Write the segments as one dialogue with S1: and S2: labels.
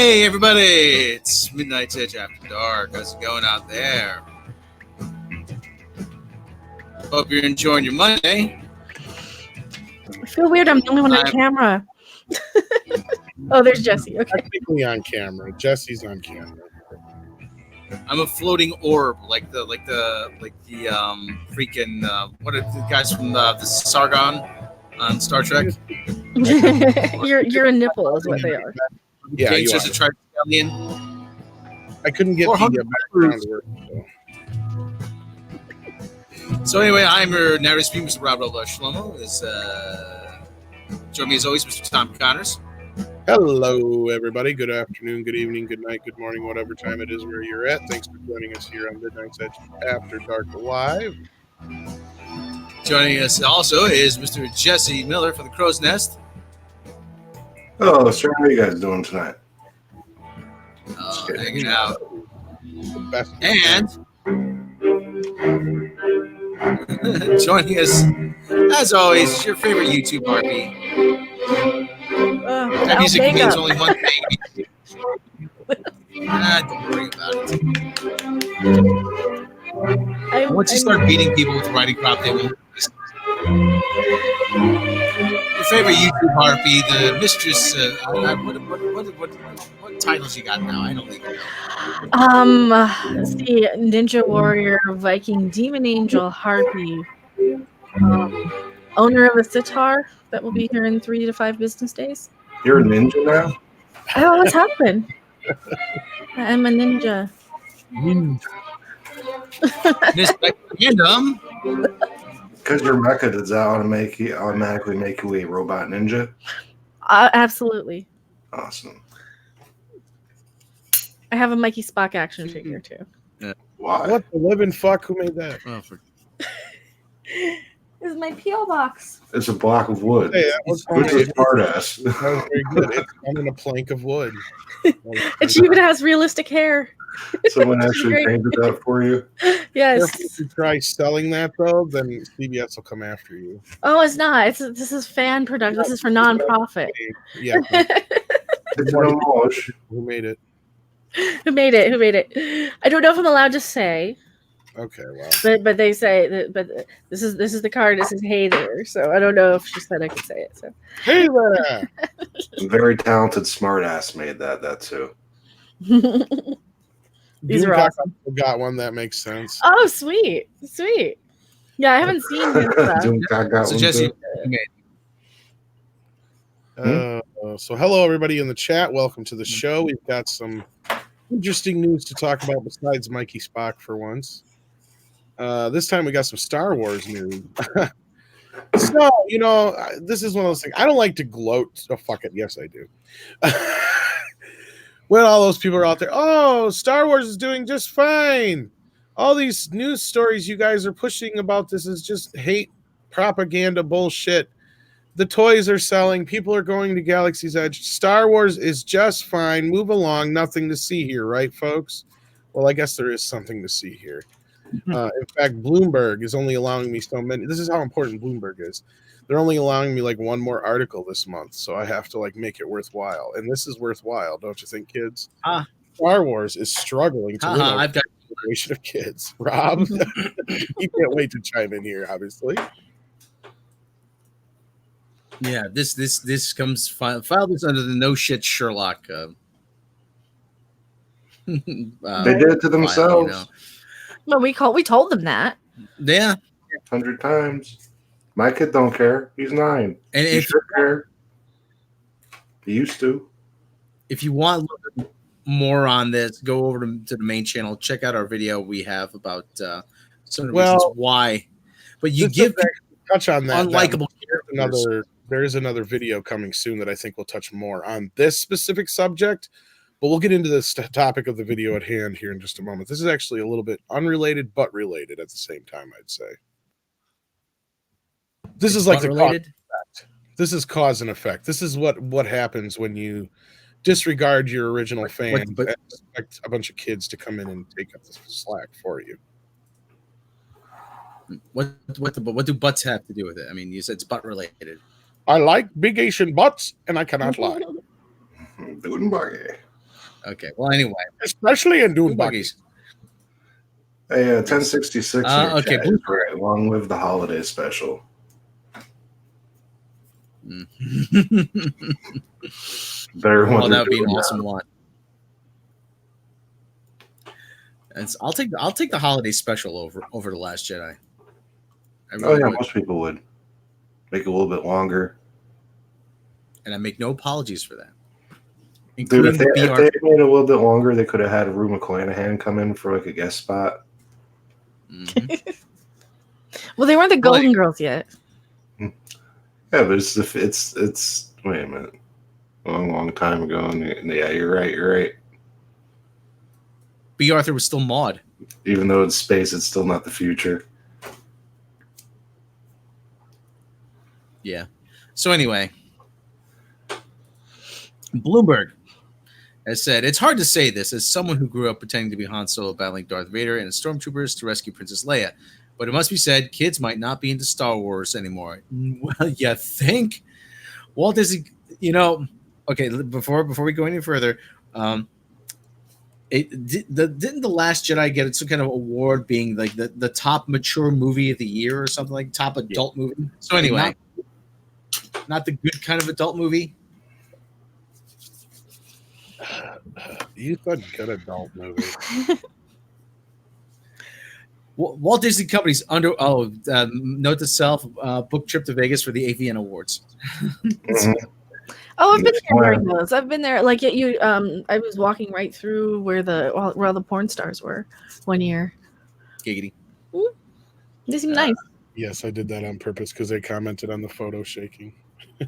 S1: Hey everybody, it's Midnight's Edge After Dark. How's it going out there? Hope you're enjoying your Monday.
S2: I feel weird. I'm the only one on camera. Oh, there's Jesse. Okay.
S3: Technically on camera. Jesse's on camera.
S1: I'm a floating orb, like the freaking what are the guys from the Sargon on Star Trek?
S2: You're a nipple, is what they are.
S3: Yeah, you
S1: just a Tribalian.
S3: I couldn't get the background to work.
S1: So anyway, I'm your narrator speaker, Mr. Rob Shlomo. Join me as always, Mr. Tom Connors.
S3: Hello, everybody. Good afternoon, good evening, good night, good morning, whatever time it is where you're at. Thanks for joining us here on Midnight's Edge After Dark Live.
S1: Joining us also is Mr. Jesse Miller from the Crow's Nest.
S4: Hello, sir. How are you guys doing tonight?
S1: Hanging out. And joining us, as always, is your favorite YouTube harpy. That music means only one thing. Don't worry about it. Once you start beating people with riding crop, they will. Your favorite YouTube harpy, the mistress. What titles you got now? I don't even know.
S2: Let's see, Ninja Warrior, Viking, Demon Angel, Harpy, owner of a sitar that will be here in 3 to 5 business days.
S4: You're a ninja now?
S2: Oh, what's happened? I'm a ninja.
S4: Because your mecha, does that automatically make you a robot ninja?
S2: Absolutely.
S4: Awesome.
S2: I have a Mikey Spock action figure too.
S1: Yeah.
S4: Why?
S3: What the living fuck? Who made that?
S1: Oh,
S2: This is my P.O. box.
S4: It's a block of wood.
S3: Hey, that was
S4: Which is smartass.
S3: That was very good. It's on a plank of wood.
S2: And she even has realistic hair.
S4: Someone actually painted that for you?
S2: Yes.
S3: If you try selling that though, then CBS will come after you.
S2: Oh, it's not. This is fan production. This is for nonprofit.
S3: Yeah.
S4: It's an homage.
S3: Who made it?
S2: Who made it? I don't know if I'm allowed to say.
S3: Okay, well.
S2: But they say that. But this is the card. This is Hey There. So I don't know if she said I could say it. So
S3: Hey there.
S4: A very talented smartass made that too.
S2: These are awesome.
S3: Got one that makes sense.
S2: Oh, sweet. Yeah, I haven't seen his stuff.
S1: So Jesse,
S3: so hello everybody in the chat. Welcome to the show. We've got some interesting news to talk about besides Mikey Spock for once. This time we got some Star Wars news. So, this is one of those things. I don't like to gloat. Oh, fuck it. Yes, I do. When all those people are out there, oh, Star Wars is doing just fine. All these news stories you guys are pushing about this is just hate propaganda bullshit. The toys are selling. People are going to Galaxy's Edge. Star Wars is just fine. Move along. Nothing to see here, right, folks? Well, I guess there is something to see here. In fact, Bloomberg is only allowing me so many. This is how important Bloomberg is. They're only allowing me like one more article this month, so I have to like make it worthwhile. And this is worthwhile, don't you think, kids? Star Wars is struggling to win a generation of kids. Rob, you can't wait to chime in here, obviously.
S1: Yeah, this comes file this under the no shit Sherlock.
S4: They did it to themselves.
S2: Well, we told them that.
S1: Yeah,
S4: 100 times. My kid don't care. He's 9.
S1: And
S4: he sure care. He used to.
S1: If you want more on this, go over to the main channel. Check out our video we have about some of the reasons why. But you give
S3: touch on that
S1: unlikable characters.
S3: There is another video coming soon that I think will touch more on this specific subject, but we'll get into this topic of the video at hand here in just a moment. This is actually a little bit unrelated, but related at the same time, I'd say. This is like the related. This is cause and effect. This is what happens when you disregard your original fan and expect a bunch of kids to come in and take up the slack for you.
S1: What do butts have to do with it? I mean, you said it's butt related.
S3: I like big Asian butts, and I cannot lie.
S4: Doing buggy.
S1: Okay. Well, anyway,
S3: especially in Dune
S1: buggies.
S4: Hey, 1066 in your
S1: okay,
S4: chat is right. Long live the holiday special.
S1: Well, that would be an awesome one. And I'll take the holiday special over the Last Jedi.
S4: Really would. Most people would make it a little bit longer,
S1: and I make no apologies for that.
S4: Dude, if they made it a little bit longer, they could have had Rue McClanahan come in for like a guest spot.
S2: Mm-hmm. Well, they weren't the Golden Girls yet.
S4: Yeah, but it's wait a minute, long time ago, and yeah, you're right.
S1: B. Arthur was still Maud,
S4: even though it's space. It's still not the future.
S1: Yeah. So anyway, Bloomberg has said, it's hard to say this as someone who grew up pretending to be Han Solo battling Darth Vader and stormtroopers to rescue Princess Leia. But it must be said, kids might not be into Star Wars anymore. Well, you think? Walt Disney, okay, before we go any further, didn't The Last Jedi get some kind of award being like the top mature movie of the year or something, like top adult movie? So anyway, not the good kind of adult movie.
S3: You said good adult movie.
S1: Walt Disney Company's note to self, book trip to Vegas for the AVN Awards.
S2: Mm-hmm. Oh, I've been there during those. I've been there. Like you, I was walking right through where all the porn stars were one year.
S1: Giggity.
S2: They seem nice.
S3: Yes, I did that on purpose because they commented on the photo shaking.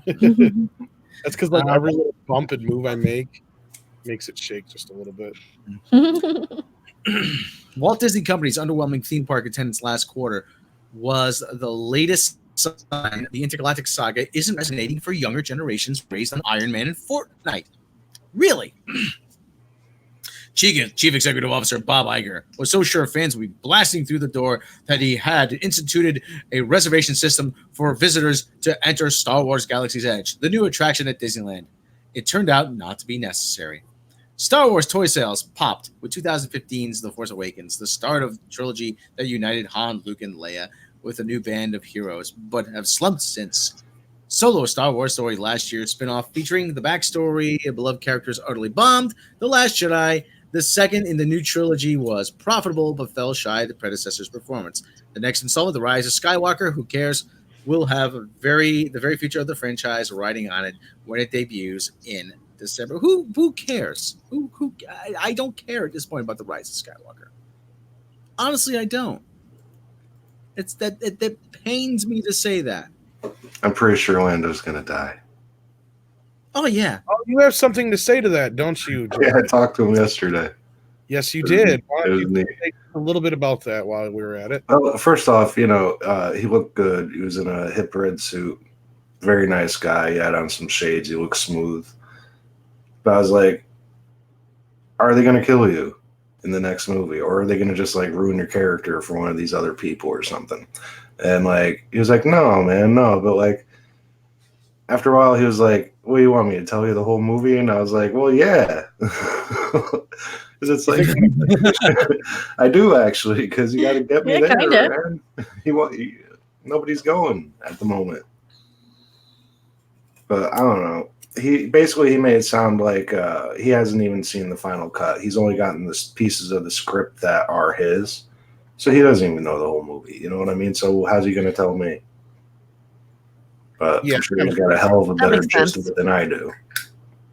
S3: That's because like every little bump and move I make makes it shake just a little bit.
S1: Walt Disney Company's underwhelming theme park attendance last quarter was the latest sign the intergalactic saga isn't resonating for younger generations raised on Iron Man and Fortnite. Really? Chief Executive Officer Bob Iger was so sure fans would be blasting through the door that he had instituted a reservation system for visitors to enter Star Wars Galaxy's Edge, the new attraction at Disneyland. It turned out not to be necessary. Star Wars toy sales popped with 2015's The Force Awakens, the start of the trilogy that united Han, Luke, and Leia with a new band of heroes, but have slumped since. Solo Star Wars Story, last year's spin-off featuring the backstory of beloved characters, utterly bombed. The Last Jedi, the second in the new trilogy, was profitable but fell shy of the predecessor's performance. The next installment, The Rise of Skywalker, who cares, will have the very future of the franchise riding on it when it debuts in December. Who cares? I don't care at this point about The Rise of Skywalker. Honestly, I don't. It pains me to say that.
S4: I'm pretty sure Lando's gonna die.
S1: Oh yeah.
S3: Oh, you have something to say to that, don't you?
S4: Yeah, I talked to him yesterday.
S3: Yes, you did. Why don't you say a little bit about that while we were at it?
S4: Well, first off, he looked good. He was in a hip red suit. Very nice guy. He had on some shades. He looked smooth. But I was like, are they going to kill you in the next movie? Or are they going to just like ruin your character for one of these other people or something? And like, he was like, no, man, no. But like, after a while, he was like, what do you want me to tell you the whole movie? And I was like, well, yeah. Because it's like, I do actually, because you got to get me there, man. Nobody's going at the moment. But I don't know. He made it sound like he hasn't even seen the final cut. He's only gotten the pieces of the script that are his. So he doesn't even know the whole movie. You know what I mean? So how's he going to tell me? But yeah, I'm sure he's got a hell of a better gist of it than I do.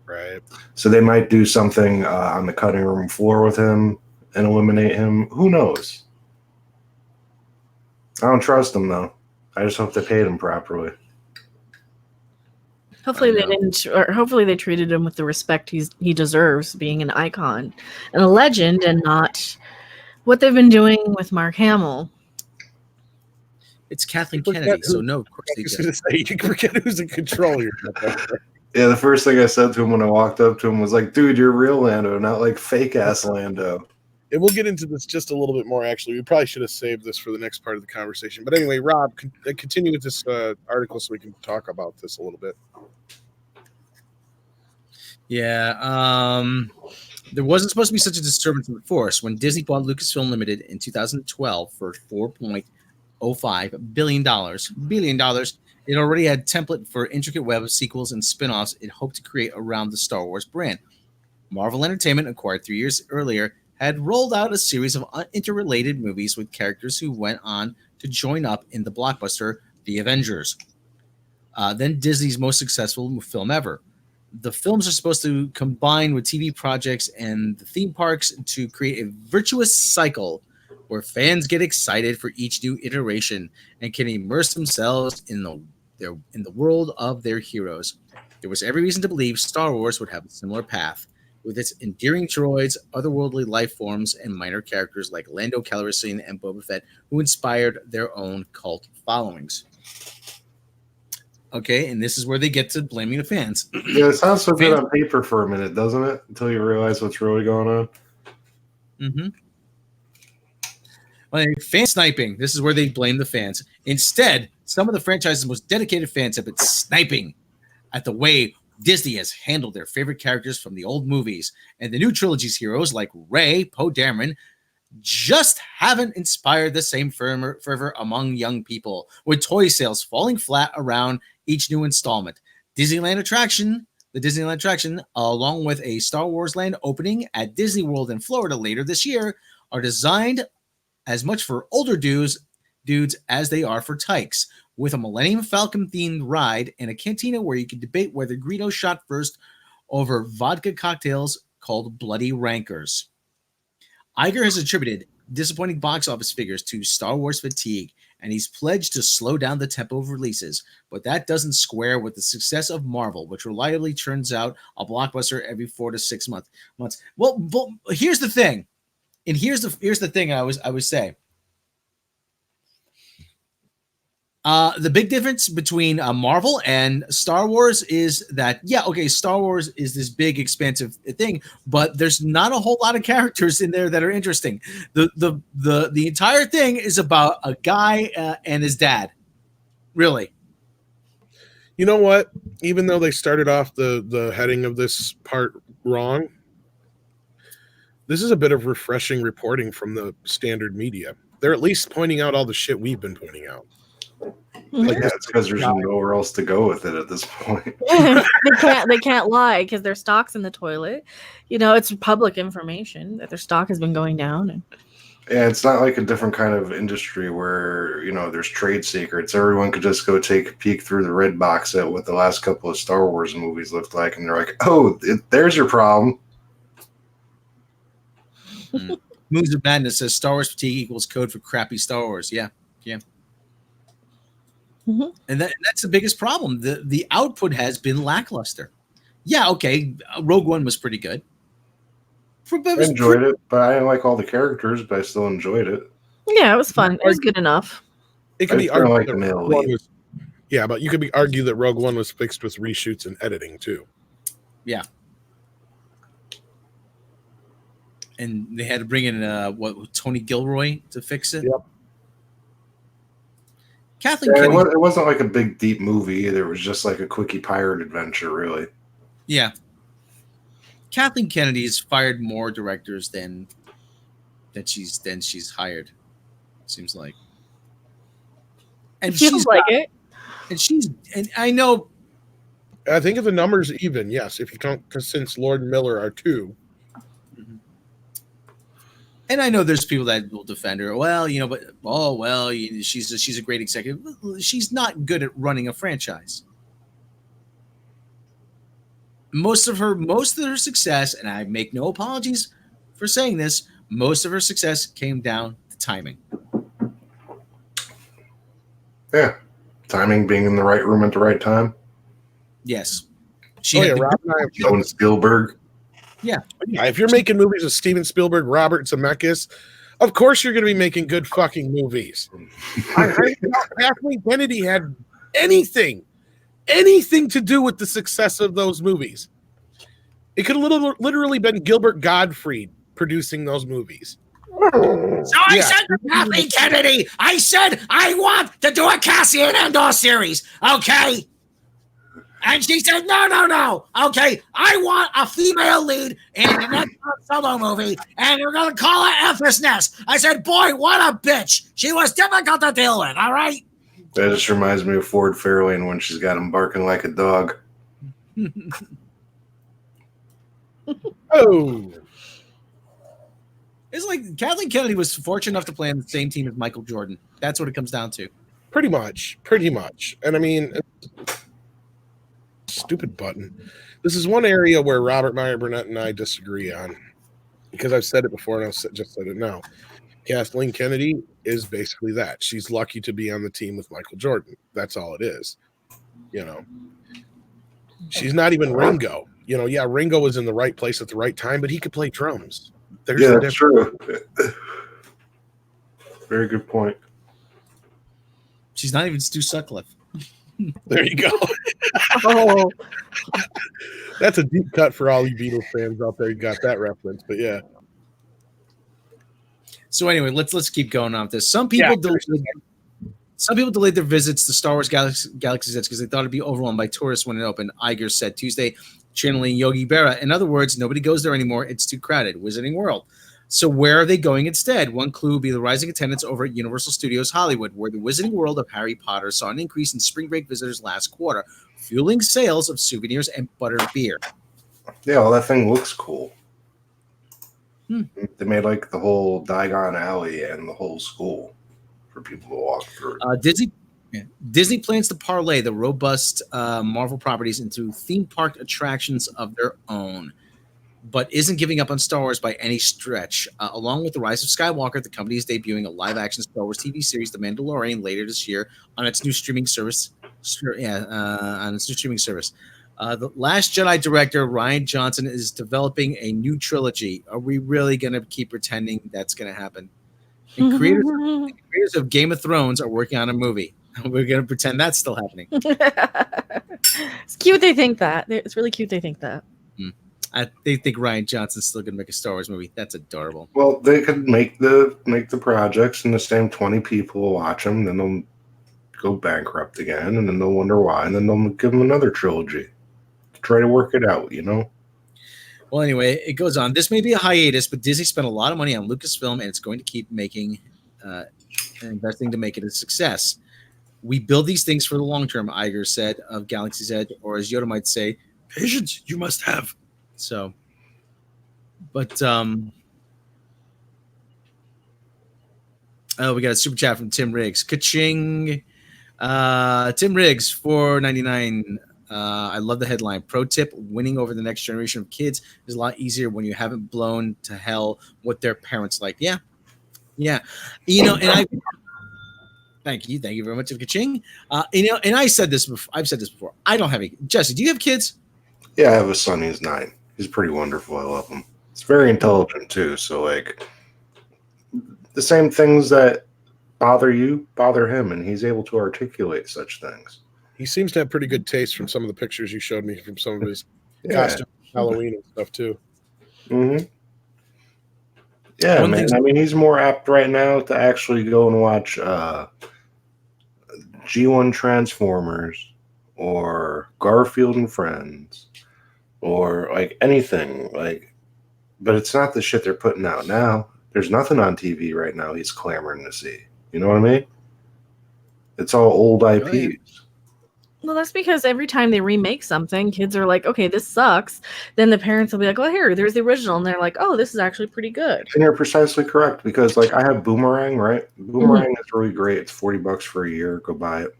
S3: Right.
S4: So they might do something on the cutting room floor with him and eliminate him. Who knows? I don't trust him, though. I just hope they paid him properly.
S2: Hopefully they didn't, or hopefully they treated him with the respect he deserves, being an icon and a legend, and not what they've been doing with Mark Hamill.
S1: It's Kathleen Kennedy, so no, of course they did.
S3: You forget who's in control here.
S4: Yeah, the first thing I said to him when I walked up to him was like, dude, you're real Lando, not like fake-ass Lando.
S3: And we'll get into this just a little bit more, actually. We probably should have saved this for the next part of the conversation. But anyway, Rob, continue with this article so we can talk about this a little bit.
S1: Yeah. There wasn't supposed to be such a disturbance in the force when Disney bought Lucasfilm Limited in 2012 for $4.05 billion. It already had template for intricate web of sequels and spin-offs it hoped to create around the Star Wars brand. Marvel Entertainment, acquired 3 years earlier, had rolled out a series of interrelated movies with characters who went on to join up in the blockbuster The Avengers. Then Disney's most successful film ever. The films are supposed to combine with TV projects and the theme parks to create a virtuous cycle where fans get excited for each new iteration and can immerse themselves in the world of their heroes. There was every reason to believe Star Wars would have a similar path, with its endearing droids, otherworldly life forms, and minor characters like Lando Calrissian and Boba Fett, who inspired their own cult followings. Okay, and this is where they get to blaming the fans.
S4: Yeah, it sounds so good on paper for a minute, doesn't it? Until you realize what's really going on.
S1: Mm-hmm. Like fan sniping. This is where they blame the fans. Instead, some of the franchise's most dedicated fans have been sniping at the way Disney has handled their favorite characters from the old movies, and the new trilogy's heroes like Rey, Poe Dameron, just haven't inspired the same fervor among young people, with toy sales falling flat around each new installment. The Disneyland attraction, along with a Star Wars Land opening at Disney World in Florida later this year, are designed as much for older dudes as they are for tykes, with a Millennium Falcon themed ride and a cantina where you can debate whether Greedo shot first over vodka cocktails called Bloody Rankers. Iger has attributed disappointing box office figures to Star Wars fatigue, and he's pledged to slow down the tempo of releases, but that doesn't square with the success of Marvel, which reliably turns out a blockbuster every 4 to 6 months. Well, here's the thing, and here's the thing I would say. The big difference between Marvel and Star Wars is that, Star Wars is this big, expansive thing, but there's not a whole lot of characters in there that are interesting. The entire thing is about a guy and his dad. Really.
S3: You know what? Even though they started off the heading of this part wrong, this is a bit of refreshing reporting from the standard media. They're at least pointing out all the shit we've been pointing out.
S4: Like, yeah, it's because there's nowhere else to go with it at this point.
S2: They can't lie because their stock's in the toilet. It's public information that their stock has been going down. And
S4: yeah, it's not like a different kind of industry where there's trade secrets. Everyone could just go take a peek through the red box at what the last couple of Star Wars movies looked like, and they're like, "Oh, there's your problem."
S1: Moons of Madness says Star Wars fatigue equals code for crappy Star Wars. Yeah. Mm-hmm. And that's the biggest problem. The output has been lackluster. Yeah, okay, Rogue One was pretty good.
S4: I enjoyed it, but I didn't like all the characters, but I still enjoyed it.
S2: Yeah, it was fun. It was good enough.
S3: It could be argued that Rogue One was, but you could argue that Rogue One was fixed with reshoots and editing too. Yeah.
S1: And they had to bring in Tony Gilroy to fix it.
S3: Yep.
S1: Kathleen Kennedy.
S4: It wasn't like a big deep movie either. It was just like a quickie pirate adventure, really.
S1: Yeah. Kathleen Kennedy has fired more directors than she's hired. Seems like. And
S2: feels like it.
S1: And I know.
S3: I think if the numbers even, yes. If you count, since Lord and Miller are 2.
S1: And I know there's people that will defend her. Well, she's a great executive. She's not good at running a franchise. Most of her success, and I make no apologies for saying this, most of her success came down to timing.
S4: Yeah, timing, being in the right room at the right time.
S1: Yes,
S3: Rob and I
S4: Spielberg.
S1: Yeah.
S3: If you're making movies with Steven Spielberg, Robert Zemeckis, of course you're going to be making good fucking movies. I heard Kathleen Kennedy had anything to do with the success of those movies. It could have literally been Gilbert Gottfried producing those movies.
S1: So I said to Kathleen Kennedy, I said I want to do a Cassian Andor series, okay? And she said, no. Okay, I want a female lead in the next solo movie, and we're going to call her Empress Nest. I said, boy, what a bitch. She was difficult to deal with, all right?
S4: That just reminds me of Ford Fairlane when she's got him barking like a dog.
S3: Oh.
S1: It's like Kathleen Kennedy was fortunate enough to play on the same team as Michael Jordan. That's what it comes down to.
S3: Pretty much. And I mean, stupid button. This is one area where Robert Meyer Burnett and I disagree on, because I've said it before and I'll just said it now. Kathleen Kennedy is basically that. She's lucky to be on the team with Michael Jordan. That's all it is. You know, she's not even Ringo. You know, yeah, Ringo was in the right place at the right time, but he could play drums.
S4: Yeah, that's true. Very good point.
S1: She's not even Stu Sutcliffe.
S3: There you go.
S2: Oh,
S3: That's a deep cut for all you Beatles fans out there. You got that reference, but yeah.
S1: So anyway, let's keep going on with this. Some people delayed their visits to Star Wars Galaxy's Edge because they thought it'd be overwhelmed by tourists when it opened. Iger said Tuesday, channeling Yogi Berra. In other words, nobody goes there anymore. It's too crowded. Wizarding World. So where are they going instead? One clue would be the rising attendance over at Universal Studios Hollywood, where the Wizarding World of Harry Potter saw an increase in spring break visitors last quarter, fueling sales of souvenirs and buttered beer.
S4: Yeah, well, that thing looks cool. They made like the whole Diagon Alley and the whole school for people to walk through.
S1: Disney plans to parlay the robust Marvel properties into theme park attractions of their own, but isn't giving up on Star Wars by any stretch. Along with the rise of Skywalker, the company is debuting a live-action Star Wars TV series, The Mandalorian, later this year on its new streaming service. The Last Jedi director Rian Johnson is developing a new trilogy. Are we really going to keep pretending that's going to happen? And creators of Game of Thrones are working on a movie. We're going to pretend that's still happening.
S2: It's cute they think that. It's really cute they think that.
S1: They think Rian Johnson's still going to make a Star Wars movie. That's adorable.
S4: Well, they could make the projects and the same 20 people will watch them, then they'll go bankrupt again, and then they'll wonder why, and then they'll give them another trilogy. Try to work it out, you know?
S1: Well, anyway, it goes on. This may be a hiatus, but Disney spent a lot of money on Lucasfilm, and it's going to keep investing to make it a success. We build these things for the long term, Iger said of Galaxy's Edge, or as Yoda might say, patience you must have. So, but we got a super chat from Tim Riggs. Ka-ching. Tim Riggs, $4.99. I love the headline. Pro tip: winning over the next generation of kids is a lot easier when you haven't blown to hell what their parents like. Yeah. You know, and thank you very much, Ka-ching. You know, and I've said this before. I don't have any. Jesse, do you have kids?
S4: Yeah, I have a son. He's 9. He's pretty wonderful. I love him. He's very intelligent too. So like, the same things that bother you bother him, and he's able to articulate such things.
S3: He seems to have pretty good taste from some of the pictures you showed me from some of his costumes, Halloween and stuff too.
S4: Mm-hmm. Yeah, man. I mean, he's more apt right now to actually go and watch G1 Transformers or Garfield and Friends or like anything like. But it's not the shit they're putting out now. There's nothing on TV right now he's clamoring to see. You know what I mean? It's all old IPs. Oh, yeah.
S2: Well, that's because every time they remake something, kids are like, okay, this sucks. Then the parents will be like, oh, here, there's the original. And they're like, oh, this is actually pretty good.
S4: And you're precisely correct because, like, I have Boomerang, right? Boomerang is really great. It's $40 for a year. Go buy it.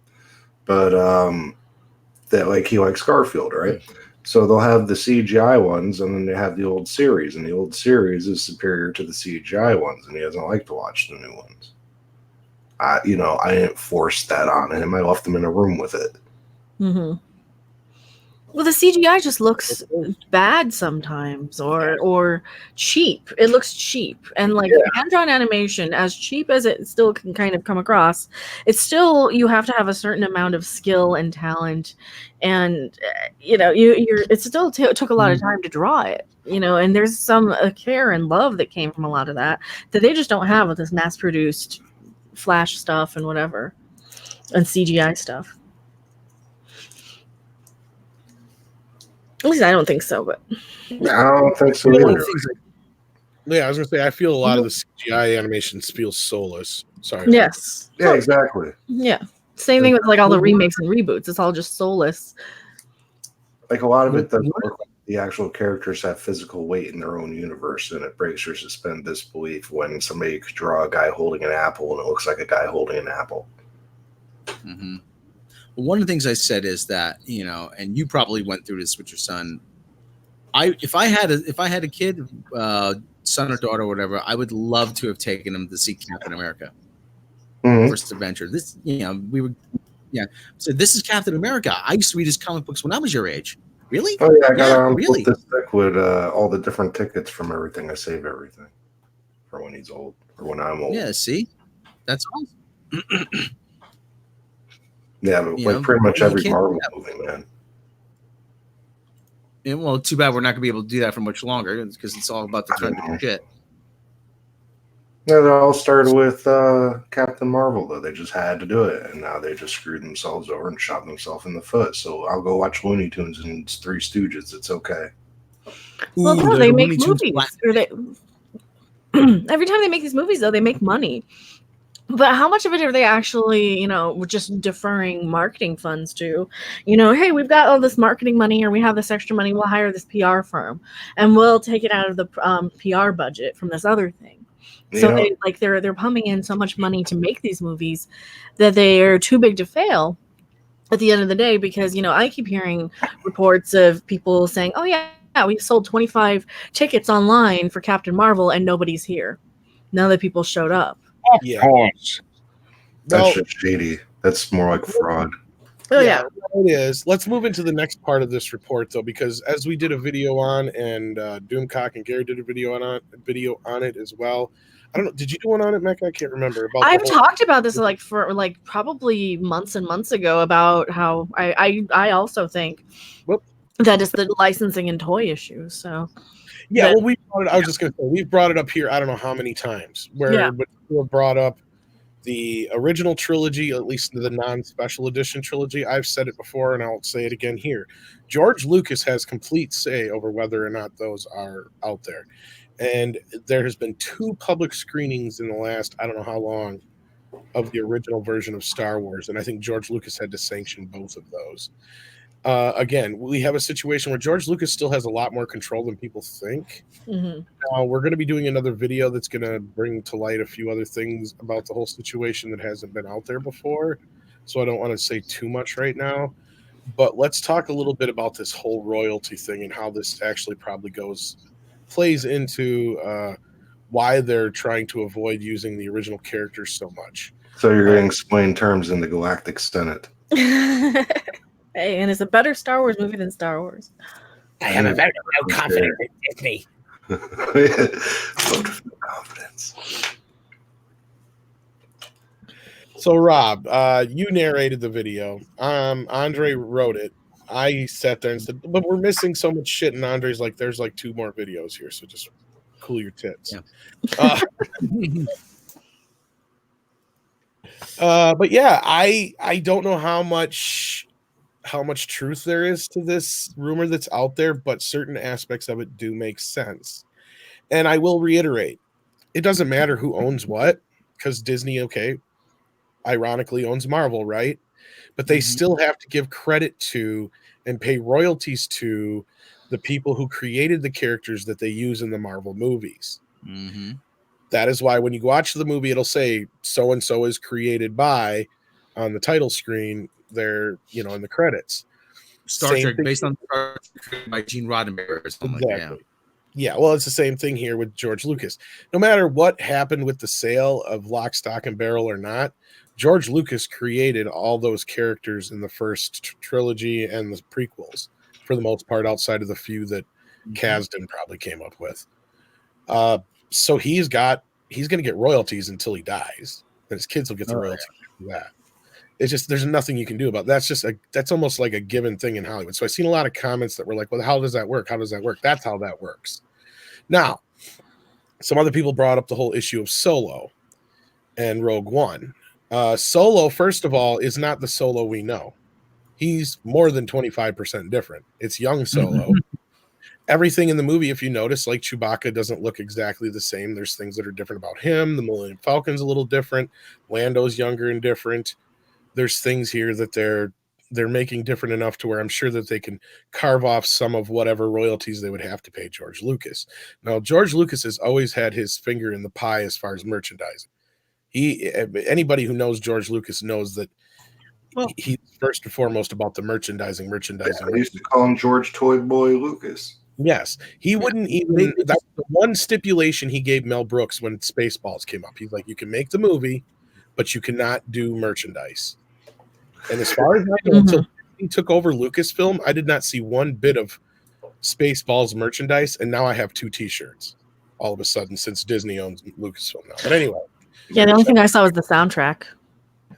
S4: But that, like, he likes Garfield, right? So they'll have the CGI ones, and then they have the old series. And the old series is superior to the CGI ones, and he doesn't like to watch the new ones. I didn't force that on him. I left him in a room with it.
S2: Mm-hmm. Well, the CGI just looks bad sometimes, or cheap. It looks cheap, and like hand-drawn animation, as cheap as it still can kind of come across, it's still you have to have a certain amount of skill and talent, and it still took a lot of time to draw it, and there's some care and love that came from a lot of that they just don't have with this mass-produced Flash stuff and whatever, and CGI stuff. At least I don't think so, but
S4: I don't think so
S3: You know,
S4: either.
S3: Yeah, I was gonna say I feel a lot of the CGI animations feel soulless. Sorry.
S2: yes.
S4: Yeah, exactly.
S2: Yeah. Same thing with like all the remakes and reboots. It's all just soulless.
S4: Like a lot of it doesn't look like the actual characters have physical weight in their own universe, and it breaks your suspended disbelief when somebody could draw a guy holding an apple and it looks like a guy holding an apple.
S1: Mm-hmm. Well, one of the things I said is that, you know, and you probably went through this with your son. If I had a kid, son or daughter or whatever, I would love to have taken him to see Captain America.
S4: Mhm.
S1: First adventure. This, you know, we would, yeah. So this is Captain America. I used to read his comic books when I was your age. Really?
S4: Oh yeah, I got on
S1: really.
S4: this stick with all the different tickets from everything. I save everything for when he's old or when I'm old.
S1: Yeah. See, that's awesome.
S4: Yeah, but
S1: You
S4: like
S1: know,
S4: pretty much
S1: you
S4: every
S1: can't-
S4: Marvel movie, man.
S1: Yeah, well, too bad we're not gonna be able to do that for much longer because it's all about the trend of shit.
S4: Yeah, they all started with Captain Marvel, though. They just had to do it, and now they just screwed themselves over and shot themselves in the foot. So I'll go watch Looney Tunes and it's Three Stooges. It's okay.
S2: Well, no,
S1: the
S2: they
S1: Looney
S2: make
S1: Tunes
S2: movies.
S1: Black-
S2: Or they every time they make these movies, though, they make money. But how much of it are they actually, you know, just deferring marketing funds to? You know, hey, we've got all this marketing money, or we have this extra money. We'll hire this PR firm, and we'll take it out of the PR budget from this other thing. So
S4: You know,
S2: they like they're pumping in so much money to make these movies that they are too big to fail at the end of the day, because, you know, I keep hearing reports of people saying, oh yeah, we sold 25 tickets online for Captain Marvel and nobody's here. None of the people showed up.
S3: Yeah.
S4: that's
S3: Well,
S4: just shady. That's more like fraud.
S2: Oh yeah.
S3: it is. Let's move into the next part of this report, though, because as we did a video on, and Doomcock and Gary did a video on it as well. I don't know. Did you do one on it, Mecca? I can't remember. About
S2: I've
S3: the whole-
S2: talked about this like for like probably months and months ago about how I also think
S3: Whoop.
S2: that is the licensing and toy issue. So
S3: Yeah,
S2: that-
S3: well, we brought it. I was just going to say we've brought it up here. I don't know how many times where people have brought up the original trilogy, at least the non-special edition trilogy. I've said it before, and I'll say it again here. George Lucas has complete say over whether or not those are out there, and there has been 2 public screenings in the last I don't know how long of the original version of Star Wars, and I think George Lucas had to sanction both of those. Again, we have a situation where George Lucas still has a lot more control than people think.
S2: Mhm.
S3: We're going to be doing another video that's going to bring to light a few other things about the whole situation that hasn't been out there before. So I don't want to say too much right now. But let's talk a little bit about this whole royalty thing and how this actually probably plays into why they're trying to avoid using the original characters so much.
S4: So you're going to explain terms in the Galactic Senate.
S2: Hey, and it's a better Star Wars movie than Star Wars.
S3: I have a very low confidence in Disney.
S4: Vote of no confidence.
S3: So Rob, you narrated the video. Andre wrote it. I sat there and said, but we're missing so much shit. And Andre's like, there's like 2 more videos here. So just cool your tits.
S1: Yeah.
S3: But yeah, I don't know how much truth there is to this rumor that's out there, but certain aspects of it do make sense. And I will reiterate, it doesn't matter who owns what, because Disney, okay, ironically owns Marvel, right? But they still have to give credit to and pay royalties to the people who created the characters that they use in the Marvel movies.
S1: Mm-hmm.
S3: That is why when you watch the movie, it'll say so and so is created by on the title screen there, you know, in the credits.
S1: Star
S3: Same
S1: Trek,
S3: thing-
S1: based on Star Trek by Gene Roddenberry or something like that.
S3: Exactly. Yeah, well, it's the same thing here with George Lucas. No matter what happened with the sale of Lock, Stock, and Barrel or not, George Lucas created all those characters in the first trilogy and the prequels, for the most part, outside of the few that Kasdan probably came up with. So he's going to get royalties until he dies, and his kids will get the royalties after that. It's just there's nothing you can do about that. That's almost like a given thing in Hollywood. So I've seen a lot of comments that were like, well, how does that work? How does that work? That's how that works. Now, some other people brought up the whole issue of Solo and Rogue One. Solo, first of all, is not the Solo we know. He's more than 25% different. It's young Solo. Everything in the movie, if you notice, like Chewbacca doesn't look exactly the same. There's things that are different about him. The Millennium Falcon's a little different. Lando's younger and different. There's things here that they're making different enough to where I'm sure that they can carve off some of whatever royalties they would have to pay George Lucas. Now, George Lucas has always had his finger in the pie as far as merchandising. Anybody who knows George Lucas knows that he's first and foremost about the merchandising.
S4: I used to call him George Toy Boy Lucas.
S3: Yes, he wouldn't even. That's the one stipulation he gave Mel Brooks when Spaceballs came up. He's like, you can make the movie, but you cannot do merchandise. And as far as I know, until he took over Lucasfilm, I did not see one bit of Spaceballs merchandise, and now I have 2 T-shirts. All of a sudden, since Disney owns Lucasfilm now. But anyway,
S2: yeah, the only thing I saw was the soundtrack.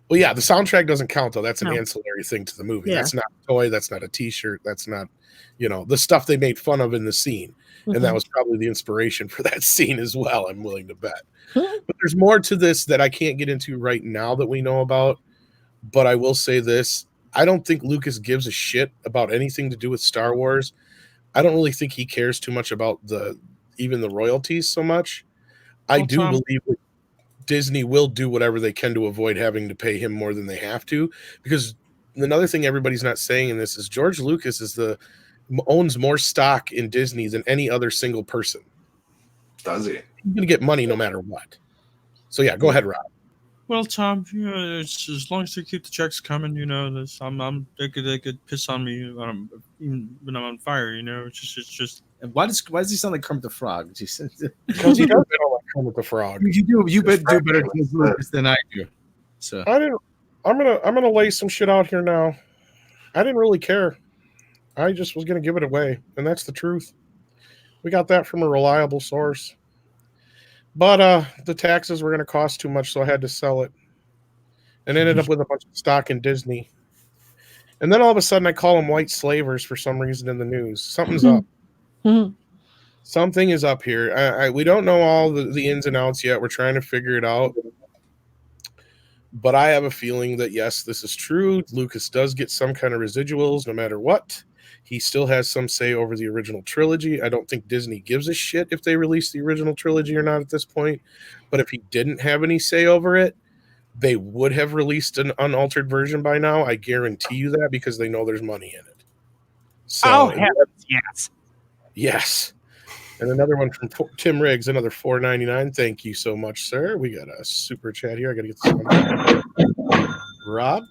S3: Well, yeah, the soundtrack doesn't count though. That's an ancillary thing to the movie.
S2: Yeah.
S3: That's not a toy. That's not a T-shirt. That's not, the stuff they made fun of in the scene. And that was probably the inspiration for that scene as well, I'm willing to bet. But there's more to this that I can't get into right now that we know about. But I will say this. I don't think Lucas gives a shit about anything to do with Star Wars. I don't really think he cares too much about even the royalties so much. I do believe that Disney will do whatever they can to avoid having to pay him more than they have to. Because another thing everybody's not saying in this is George Lucas owns more stock in Disney than any other single person.
S4: Does he?
S3: He's going to get money no matter what. So yeah, go ahead, Rob.
S5: Well, Tom, it's as long as they keep the checks coming, they could piss on me when I'm on fire. It's just.
S1: And why does he sound like Kermit the Frog?
S3: Because he does sound like Kermit the Frog.
S1: You better do better than I do. So
S3: I'm gonna lay some shit out here now. I didn't really care. I just was gonna give it away, and that's the truth. We got that from a reliable source. But the taxes were going to cost too much, so I had to sell it. And ended up with a bunch of stock in Disney. And then all of a sudden, I call them white slavers for some reason in the news. Something's up. Something is up here. We don't know all the ins and outs yet. We're trying to figure it out. But I have a feeling that, yes, this is true. Lucas does get some kind of residuals no matter what. He still has some say over the original trilogy. I don't think Disney gives a shit if they release the original trilogy or not at this point. But if he didn't have any say over it, they would have released an unaltered version by now. I guarantee you that because they know there's money in it. So,
S6: yes.
S3: Yes. And another one from Tim Riggs, another $4.99. Thank you so much, sir. We got a super chat here. I got to get this one. Rob?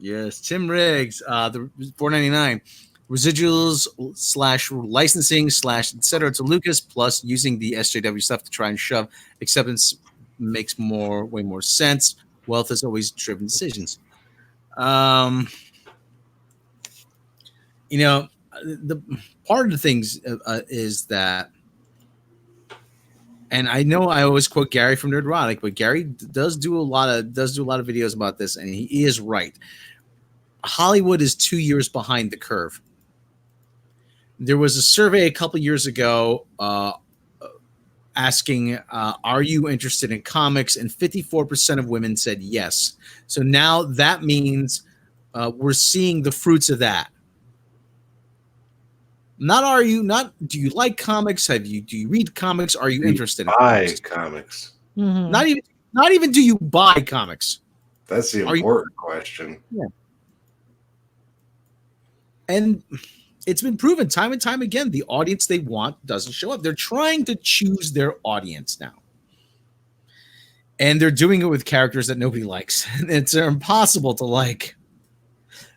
S1: Yes, Tim Riggs, the $4.99 residuals / licensing / etc. to Lucas, plus using the SJW stuff to try and shove acceptance makes way more sense. Wealth has always driven decisions. The part of the things is that, and I know I always quote Gary from Nerdrotic, but Gary does do a lot of videos about this, and he is right. Hollywood is 2 years behind the curve. There was a survey a couple years ago asking, are you interested in comics? And 54% of women said yes. So now that means we're seeing the fruits of that. Not do you like comics? Do you read comics? Are you interested in
S4: comics?
S2: Mm-hmm.
S1: Not even do you buy comics?
S4: That's the important question.
S1: Yeah. And it's been proven time and time again, the audience they want doesn't show up. They're trying to choose their audience now. And they're doing it with characters that nobody likes. It's impossible to like.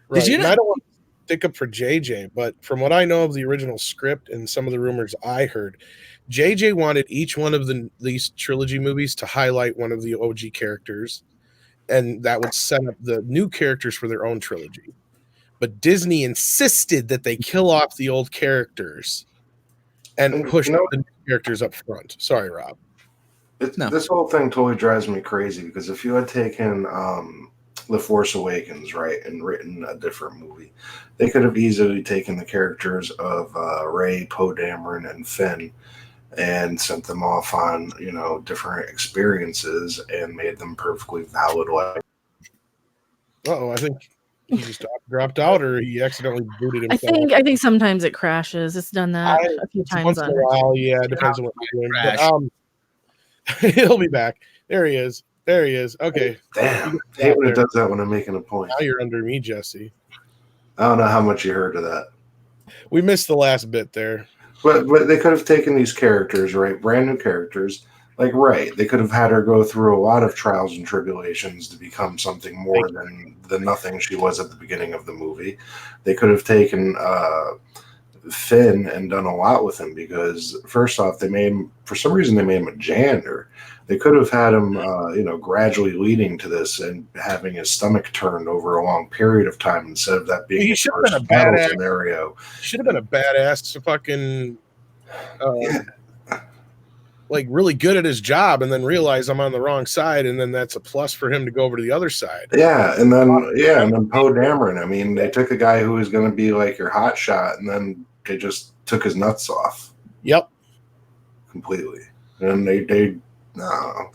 S3: Right. And I don't want to stick up for JJ, but from what I know of the original script and some of the rumors I heard, JJ wanted each one of these trilogy movies to highlight one of the OG characters, and that would set up the new characters for their own trilogy. But Disney insisted that they kill off the old characters and push the new characters up front. Sorry, Rob.
S4: This whole thing totally drives me crazy because if you had taken The Force Awakens, right, and written a different movie, they could have easily taken the characters of Rey, Poe Dameron, and Finn and sent them off on, different experiences and made them perfectly valid.
S3: Uh-oh, I think he just dropped out, or he accidentally booted
S2: I
S3: himself.
S2: think sometimes it crashes. It's done that a few times
S3: Once in
S2: on
S3: a while, yeah, it depends on what you're doing. But he'll be back. There he is. There he is. Okay.
S4: Damn. I hate when it does that when I'm making a point.
S3: Now you're under me, Jesse.
S4: I don't know how much you heard of that.
S3: We missed the last bit there.
S4: But they could have taken these characters, right? Brand new characters. Like, right. They could have had her go through a lot of trials and tribulations to become something more than the nothing she was at the beginning of the movie. They could have taken Finn and done a lot with him because, first off, for some reason, they made him a janitor. They could have had him, gradually leading to this and having his stomach turned over a long period of time instead of that being
S3: He should have been a
S4: battle
S3: badass
S4: scenario.
S3: Should have been a badass fucking, like really good at his job, and then realize I'm on the wrong side, and then that's a plus for him to go over to the other side.
S4: Yeah, and then Poe Dameron. I mean, they took a guy who was going to be like your hot shot, and then they just took his nuts off.
S3: Yep,
S4: completely, and they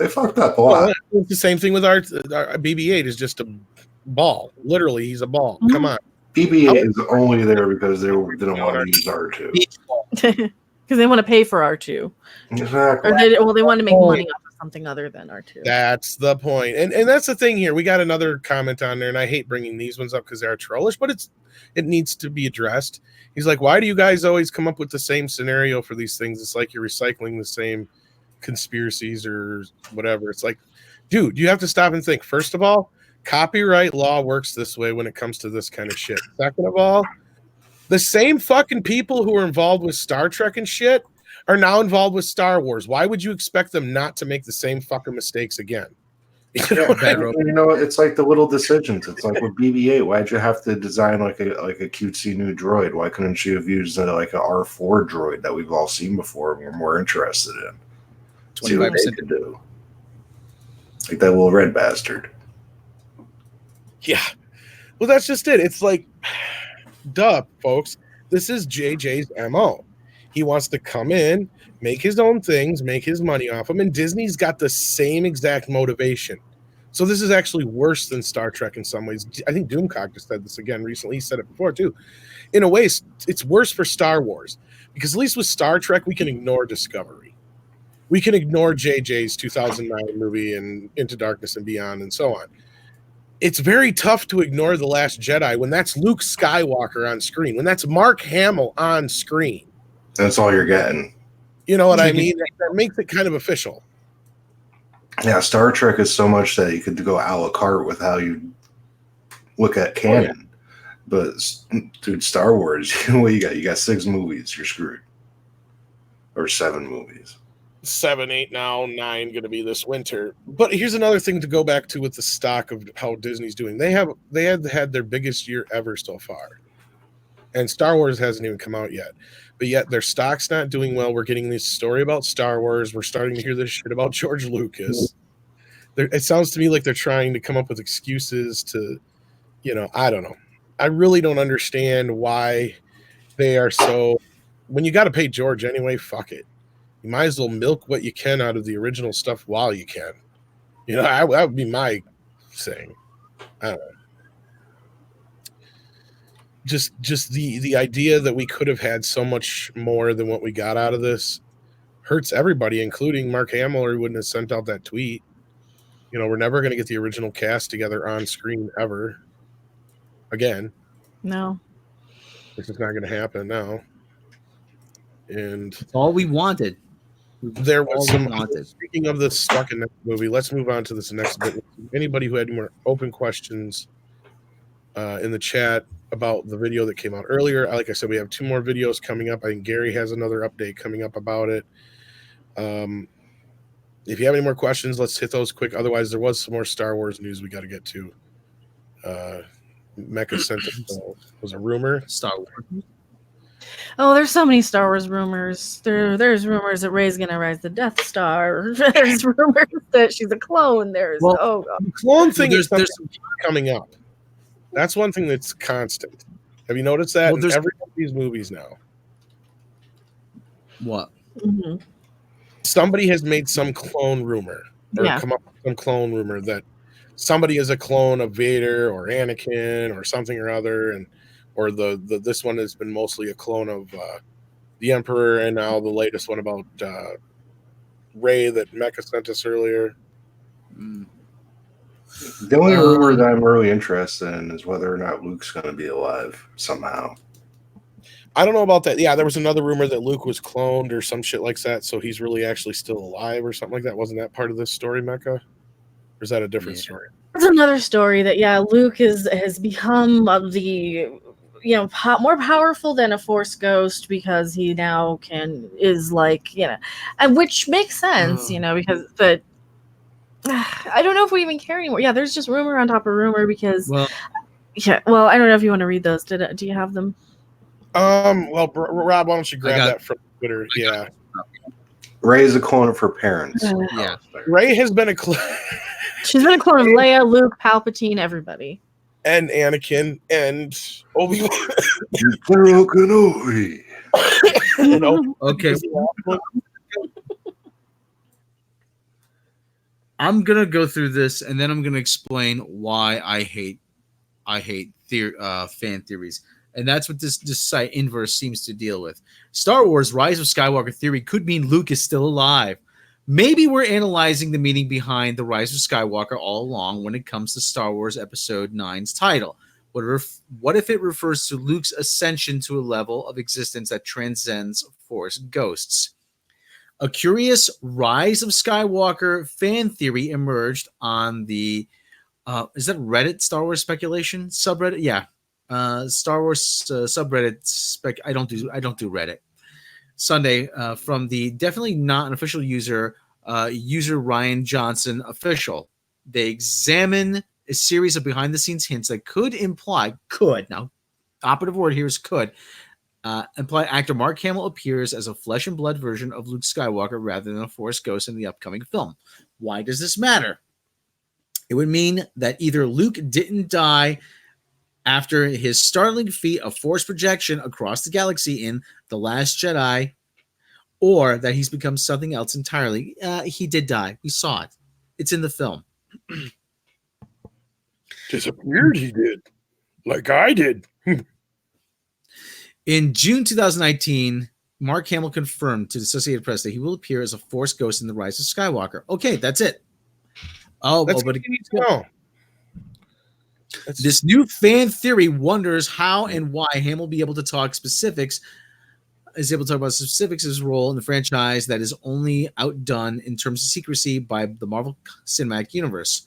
S4: fucked up a lot.
S3: It's the same thing with our BB-8 is just a ball. Literally, he's a ball.
S2: Mm-hmm.
S3: Come on.
S4: BB-8 is only there because they didn't want to use R2.
S2: Because they want to pay for R2.
S4: Exactly.
S2: Or they want to make money off of something other than R2.
S3: That's the point. And that's the thing here. We got another comment on there, and I hate bringing these ones up because they're trollish, but it needs to be addressed. He's like, why do you guys always come up with the same scenario for these things? It's like you're recycling the same conspiracies or whatever. It's like, dude, you have to stop and think. First of all, copyright law works this way when it comes to this kind of shit. Second of all, the same fucking people who are involved with Star Trek and shit are now involved with Star Wars. Why would you expect them not to make the same fucking mistakes again?
S4: You know, it's like the little decisions. It's like with BB-8, why'd you have to design like a cutesy new droid? Why couldn't you have used like a R4 droid that we've all seen before and we're more interested in? See what they could do. Like that little red bastard.
S3: Yeah. Well, that's just it. It's like, duh, folks. This is JJ's MO. He wants to come in, make his own things, make his money off them, and Disney's got the same exact motivation. So this is actually worse than Star Trek in some ways. I think Doomcock just said this again recently. He said it before, too. In a way, it's worse for Star Wars because at least with Star Trek, we can ignore Discovery. We can ignore JJ's 2009 movie and Into Darkness and Beyond and so on. It's very tough to ignore The Last Jedi when that's Luke Skywalker on screen, when that's Mark Hamill on screen.
S4: That's all you're getting.
S3: You know what I mean? That makes it kind of official.
S4: Yeah, Star Trek is so much that you could go a la carte with how you look at canon. But, dude, Star Wars, what you got? You got 6 movies. You're screwed. Or 7 movies.
S3: 7, 8 now, 9 going to be this winter. But here's another thing to go back to with the stock of how Disney's doing. They had their biggest year ever so far. And Star Wars hasn't even come out yet. But yet their stock's not doing well. We're getting this story about Star Wars. We're starting to hear this shit about George Lucas. It sounds to me like they're trying to come up with excuses to, I don't know. I really don't understand why they are so... When you got to pay George anyway, fuck it. You might as well milk what you can out of the original stuff while you can. That would be my saying. I don't know. Just the idea that we could have had so much more than what we got out of this hurts everybody, including Mark Hamill, or he wouldn't have sent out that tweet. We're never going to get the original cast together on screen ever again.
S2: No.
S3: This is not going to happen now. And
S1: it's all we wanted.
S3: There was speaking of this fucking movie, let's move on to this next bit. Anybody who had more open questions in the chat about the video that came out earlier. Like I said, we have 2 more videos coming up. I think Gary has another update coming up about it. If you have any more questions, let's hit those quick. Otherwise, there was some more Star Wars news we got to get to. Mecha sent it was a rumor.
S1: Star Wars.
S2: Oh, there's so many Star Wars rumors. There's rumors that Rey's gonna rise the Death Star. There's rumors that she's a clone.
S3: The clone thing is coming up. That's one thing that's constant. Have you noticed that in every one of these movies now?
S1: What?
S2: Mm-hmm.
S3: Somebody has made some clone rumor or come up with some clone rumor that somebody is a clone of Vader or Anakin or something or other, and or the this one has been mostly a clone of the Emperor, and now the latest one about Rey that Mecca sent us earlier.
S1: Mm.
S4: The only rumor that I'm really interested in is whether or not Luke's going to be alive somehow.
S3: I don't know about that. Yeah, there was another rumor that Luke was cloned or some shit like that, so he's really actually still alive or something like that. Wasn't that part of this story, Mecca? Or is that a different story?
S2: It's another story that Luke has become more powerful than a Force ghost because he now is like and which makes sense because but I don't know if we even care anymore. Yeah, there's just rumor on top of rumor because I don't know if you want to read those. Do you have them?
S3: Well, Rob, why don't you grab that from Twitter? Yeah.
S4: Rey is a clone of her parents.
S1: Yeah.
S3: Rey has been a clone.
S2: She's been a clone of Leia, Luke, Palpatine, everybody.
S3: And Anakin and Obi-Wan.
S1: Okay. I'm gonna go through this and then I'm gonna explain why I hate fan theories. And that's what this site Inverse seems to deal with. Star Wars Rise of Skywalker theory could mean Luke is still alive. Maybe we're analyzing the meaning behind the Rise of Skywalker all along when it comes to Star Wars Episode 9's title. What if it refers to Luke's ascension to a level of existence that transcends Force ghosts? A curious Rise of Skywalker fan theory emerged on the is that Reddit Star Wars speculation subreddit? Yeah. Star Wars subreddit I don't do Reddit. Sunday from the definitely not an official user Ryan Johnson official. They examine a series of behind the scenes hints that could now operative word here is could imply actor Mark Hamill appears as a flesh and blood version of Luke Skywalker rather than a Force ghost in the upcoming film. Why does this matter? It would mean that either Luke didn't die after his startling feat of Force projection across the galaxy in The Last Jedi, or that he's become something else entirely. He did die. We saw it. It's in the film.
S3: Disappeared, he did. Like I did.
S1: In June 2019, Mark Hamill confirmed to the Associated Press that he will appear as a Force ghost in The Rise of Skywalker. Okay, that's it. This new fan theory wonders how and why Hamill will be able to talk specifics. Is able to talk about specifics of his role in the franchise that is only outdone in terms of secrecy by the Marvel Cinematic Universe.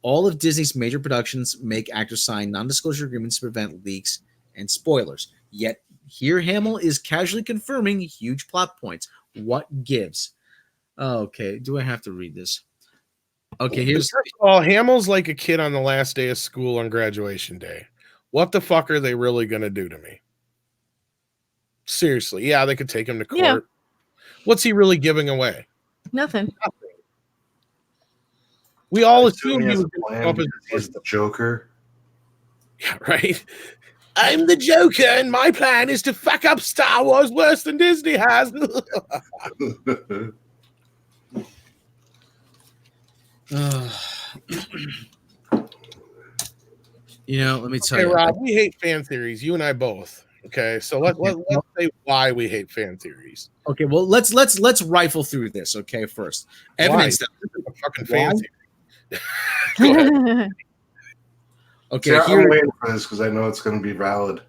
S1: All of Disney's major productions make actors sign non-disclosure agreements to prevent leaks and spoilers. Yet here Hamill is casually confirming huge plot points. What gives? Okay, do I have to read this? Okay, here's
S3: first of all, Hamill's like a kid on the last day of school on graduation day. What the fuck are they really gonna do to me? Seriously, yeah, they could take him to court. Yeah. What's he really giving away?
S2: Nothing.
S3: We all assume he was
S4: he's the Joker.
S3: Yeah, right. I'm the Joker, and my plan is to fuck up Star Wars worse than Disney has.
S1: Let me tell you,
S3: Rob, we hate fan theories. You and I both. Okay, so let's say why we hate fan theories.
S1: Okay, well let's rifle through this. Okay, first evidence that
S3: a fucking fan theory.
S4: Okay, I'm waiting for this because I know it's going to be valid.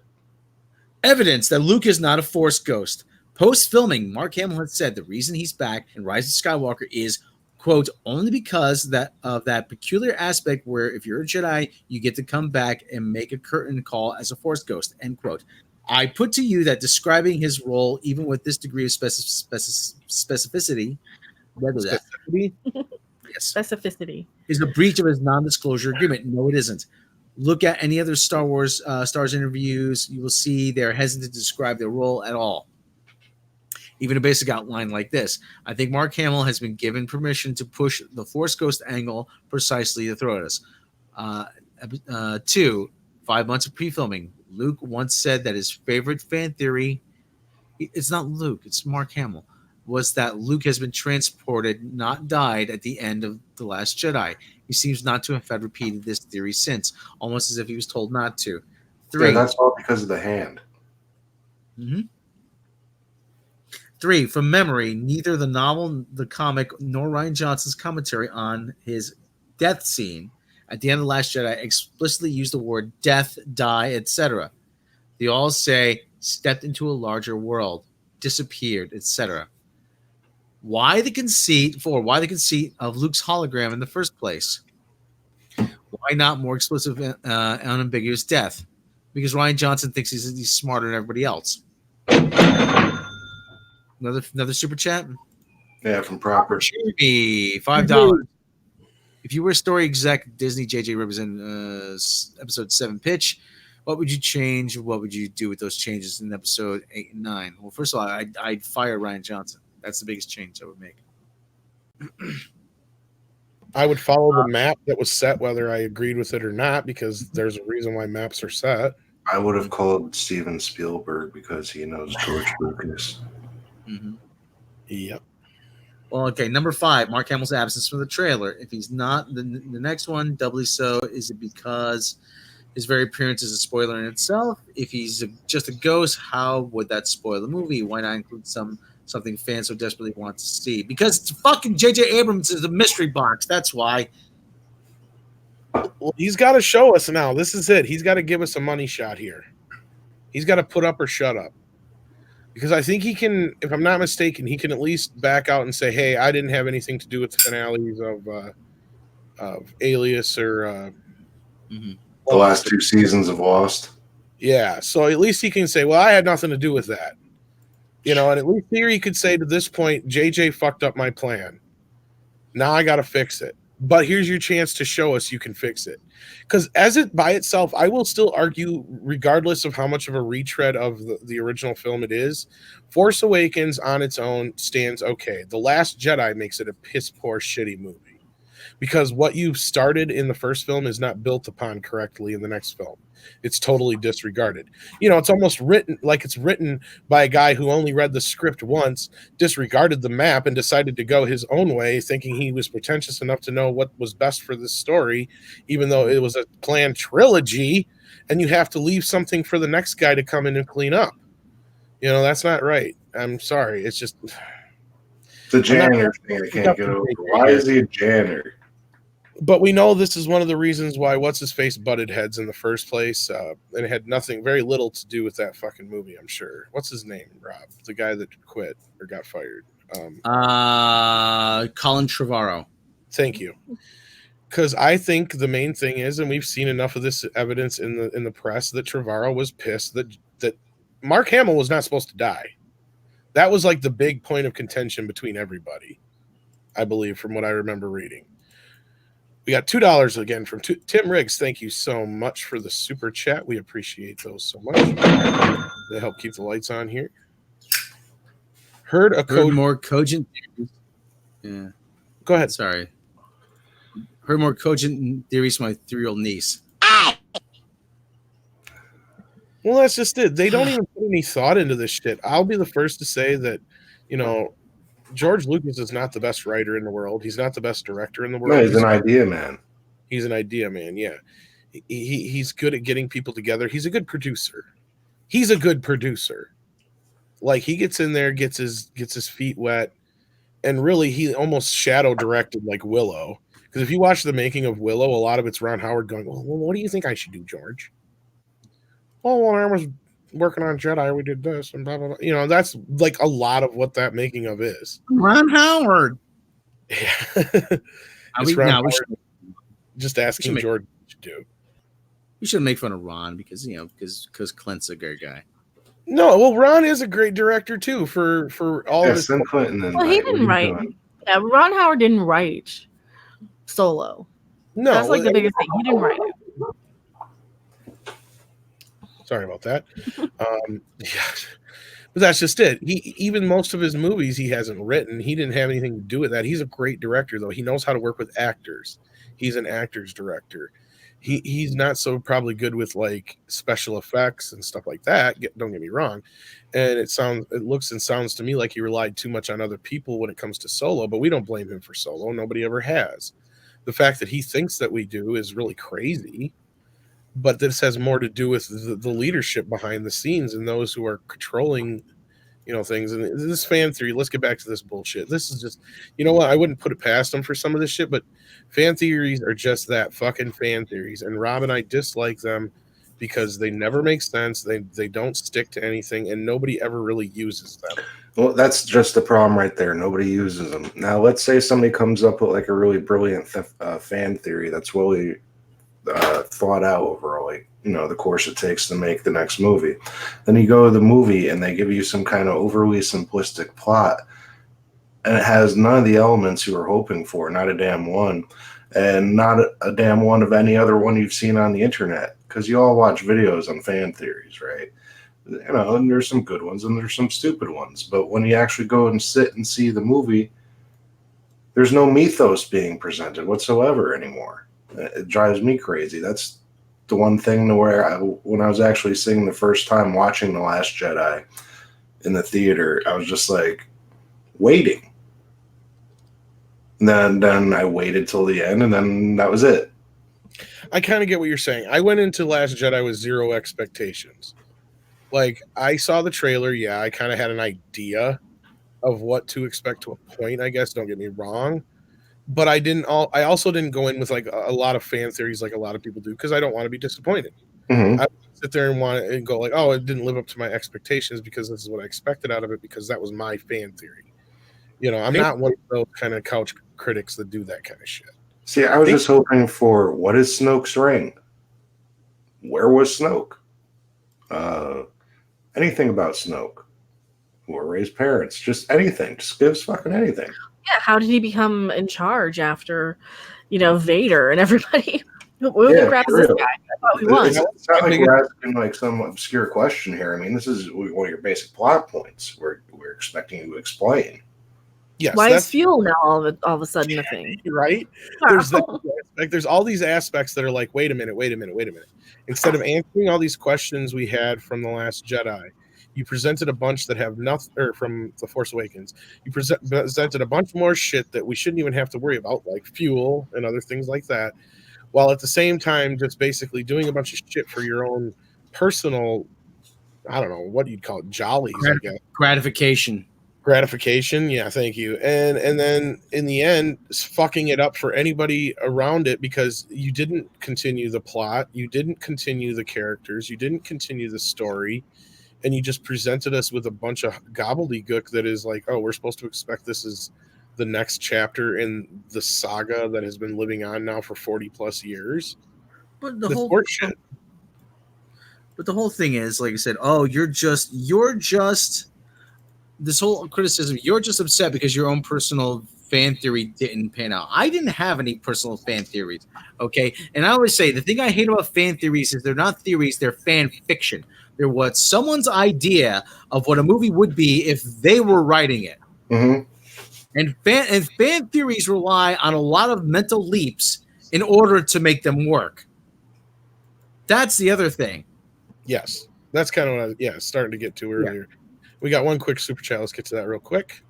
S1: Evidence that Luke is not a Force ghost. Post filming, Mark Hamill had said the reason he's back in Rise of Skywalker is, quote, only because of that peculiar aspect where if you're a Jedi, you get to come back and make a curtain call as a Force ghost, end quote. I put to you that describing his role, even with this degree of specificity,
S2: specificity,
S1: is a breach of his non-disclosure agreement. No, it isn't. Look at any other Star Wars stars interviews. You will see they're hesitant to describe their role at all. Even a basic outline like this. I think Mark Hamill has been given permission to push the Force Ghost angle precisely to throw at us. 2, 5 months of pre-filming. Luke once said that his favorite fan theory, it's not Luke, it's Mark Hamill, was that Luke has been transported, not died, at the end of The Last Jedi. He seems not to have repeated this theory since, almost as if he was told not to.
S4: Yeah,
S1: 3.
S4: that's all because of the hand.
S1: 3. From memory, neither the novel, the comic, nor Ryan Johnson's commentary on his death scene at the end of The Last Jedi explicitly use the word death, die, etc. They all say stepped into a larger world, disappeared, etc. Why the conceit of Luke's hologram in the first place? Why not more explicit, unambiguous death? Because Ryan Johnson thinks he's smarter than everybody else. Another super chat.
S4: Yeah, from Proper.
S1: Jimmy, $5. If you were a story exec, Disney, JJ represent episode 7 pitch, what would you change? What would you do with those changes in episode 8 and 9? Well, first of all, I'd fire Ryan Johnson. That's the biggest change I would make.
S3: I would follow the map that was set, whether I agreed with it or not, because there's a reason why maps are set.
S4: I would have called Steven Spielberg because he knows George Lucas.
S3: Yep.
S1: Well, okay. Number 5, Mark Hamill's absence from the trailer. If he's not, the next one, doubly so. Is it because his very appearance is a spoiler in itself? If he's just a ghost, how would that spoil the movie? Why not include something fans so desperately want to see? Because it's fucking J.J. Abrams is a mystery box. That's why.
S3: Well, he's got to show us now. This is it. He's got to give us a money shot here. He's got to put up or shut up. Because I think he can, if I'm not mistaken, he can at least back out and say, hey, I didn't have anything to do with the finales of Alias or
S4: the last 2 seasons of Lost.
S3: Yeah, so at least he can say, well, I had nothing to do with that. And at least here he could say to this point, JJ fucked up my plan. Now I got to fix it. But here's your chance to show us you can fix it. Because as it by itself, I will still argue, regardless of how much of a retread of the original film it is, Force Awakens on its own stands okay. The Last Jedi makes it a piss poor, shitty movie. Because what you started in the first film is not built upon correctly in the next film. It's totally disregarded. It's almost written like it's written by a guy who only read the script once, disregarded the map, and decided to go his own way, thinking he was pretentious enough to know what was best for this story, even though it was a planned trilogy, and you have to leave something for the next guy to come in and clean up. That's not right. I'm sorry. It's just
S4: the janitor thing I can't get over. Why is he a janitor?
S3: But we know this is one of the reasons why What's-His-Face butted heads in the first place. And it had very little to do with that fucking movie, I'm sure. What's his name, Rob? The guy that quit or got fired.
S1: Colin Trevorrow.
S3: Thank you. Because I think the main thing is, and we've seen enough of this evidence in the press, that Trevorrow was pissed that Mark Hamill was not supposed to die. That was like the big point of contention between everybody, I believe, from what I remember reading. We got $2 again from Tim Riggs. Thank you so much for the super chat. We appreciate those so much. They help keep the lights on here. Heard
S1: more cogent theories. Yeah.
S3: Go ahead.
S1: Sorry. Heard more cogent theories from my 3-year-old niece.
S3: Well, that's just it. They don't even put any thought into this shit. I'll be the first to say that, George Lucas is not the best writer in the world. He's not the best director in the world.
S4: No, he's an idea man.
S3: He's an idea man, yeah. He's good at getting people together. He's a good producer. Like, he gets in there, gets his feet wet, and really he almost shadow directed like Willow. Because if you watch the making of Willow, a lot of it's Ron Howard going, well, what do you think I should do, George? Oh, when I was working on Jedi, we did this and blah, blah, blah. That's like a lot of what that making of is.
S1: Ron Howard.
S3: Yeah. Just asking George what to do.
S1: We should make fun of Ron because Clint's a great guy.
S3: No, well, Ron is a great director too for all of his.
S4: Clinton.
S2: Well, he didn't write. Yeah, Ron Howard didn't write Solo.
S3: No,
S2: that's like the biggest thing. He didn't write it.
S3: Sorry about that. Yeah. But that's just it. Even most of his movies he hasn't written. He didn't have anything to do with that. He's a great director, though. He knows how to work with actors. He's an actor's director. He's not so probably good with like special effects and stuff like that. Don't get me wrong. And it looks and sounds to me like he relied too much on other people when it comes to Solo, but we don't blame him for Solo. Nobody ever has. The fact that he thinks that we do is really crazy. But this has more to do with the leadership behind the scenes and those who are controlling, things. And this fan theory, let's get back to this bullshit. This is just, you know what? I wouldn't put it past them for some of this shit, but fan theories are just that, fucking fan theories. And Rob and I dislike them because they never make sense. They don't stick to anything, and nobody ever really uses them.
S4: Well, that's just the problem right there. Nobody uses them. Now, let's say somebody comes up with like a really brilliant fan theory that's really thought out over like the course it takes to make the next movie. Then you go to the movie and they give you some kind of overly simplistic plot, and it has none of the elements you were hoping for, not a damn one, and not a damn one of any other one you've seen on the internet, because you all watch videos on fan theories, right? And there's some good ones and there's some stupid ones, but when you actually go and sit and see the movie, there's no mythos being presented whatsoever anymore. It drives me crazy. That's the one thing to where when I was actually seeing the first time watching The Last Jedi in the theater, I was just like waiting. And then I waited till the end, and then that was it.
S3: I kind of get what you're saying. I went into Last Jedi with zero expectations. Like, I saw the trailer, yeah, I kind of had an idea of what to expect to a point, I guess, don't get me wrong. But I also didn't go in with like a lot of fan theories like a lot of people do, because I don't want to be disappointed.
S4: Mm-hmm.
S3: I sit there and go like, oh, it didn't live up to my expectations because this is what I expected out of it, because that was my fan theory. I'm not one of those kind of couch critics that do that kind of shit.
S4: See, I was just hoping for, what is Snoke's ring? Where was Snoke? Anything about Snoke. Who were his parents? Just anything. Just give us fucking anything.
S2: Yeah, how did he become in charge after, Vader and everybody? Who the crap is this guy? I thought we won.
S4: It's not like we're asking like some obscure question here. I mean, this is one of your basic plot points. We're expecting you to explain.
S3: Yes.
S2: Why is fuel now all of a sudden a thing?
S3: Right? There's all these aspects that are like, wait a minute. Instead of answering all these questions we had from The Last Jedi, you presented a bunch that have nothing, or from The Force Awakens, you presented a bunch more shit that we shouldn't even have to worry about, like fuel and other things like that, while at the same time just basically doing a bunch of shit for your own personal, I don't know, what you'd call it, jollies, I guess. Gratification, yeah, thank you. And then in the end, fucking it up for anybody around it, because you didn't continue the plot, you didn't continue the characters, you didn't continue the story, and you just presented us with a bunch of gobbledygook that is like, oh, we're supposed to expect this is the next chapter in the saga that has been living on now for 40 plus years.
S1: But the whole thing is, like I said, oh, you're just this whole criticism, you're just upset because your own personal fan theory didn't pan out. I didn't have any personal fan theories, okay? And I always say the thing I hate about fan theories is they're not theories, they're fan fiction. They're what someone's idea of what a movie would be if they were writing it.
S4: Mm-hmm.
S1: And fan theories rely on a lot of mental leaps in order to make them work. That's the other thing.
S3: Yes. That's kind of what I was starting to get to earlier. Yeah. We got one quick super chat. Let's get to that real quick.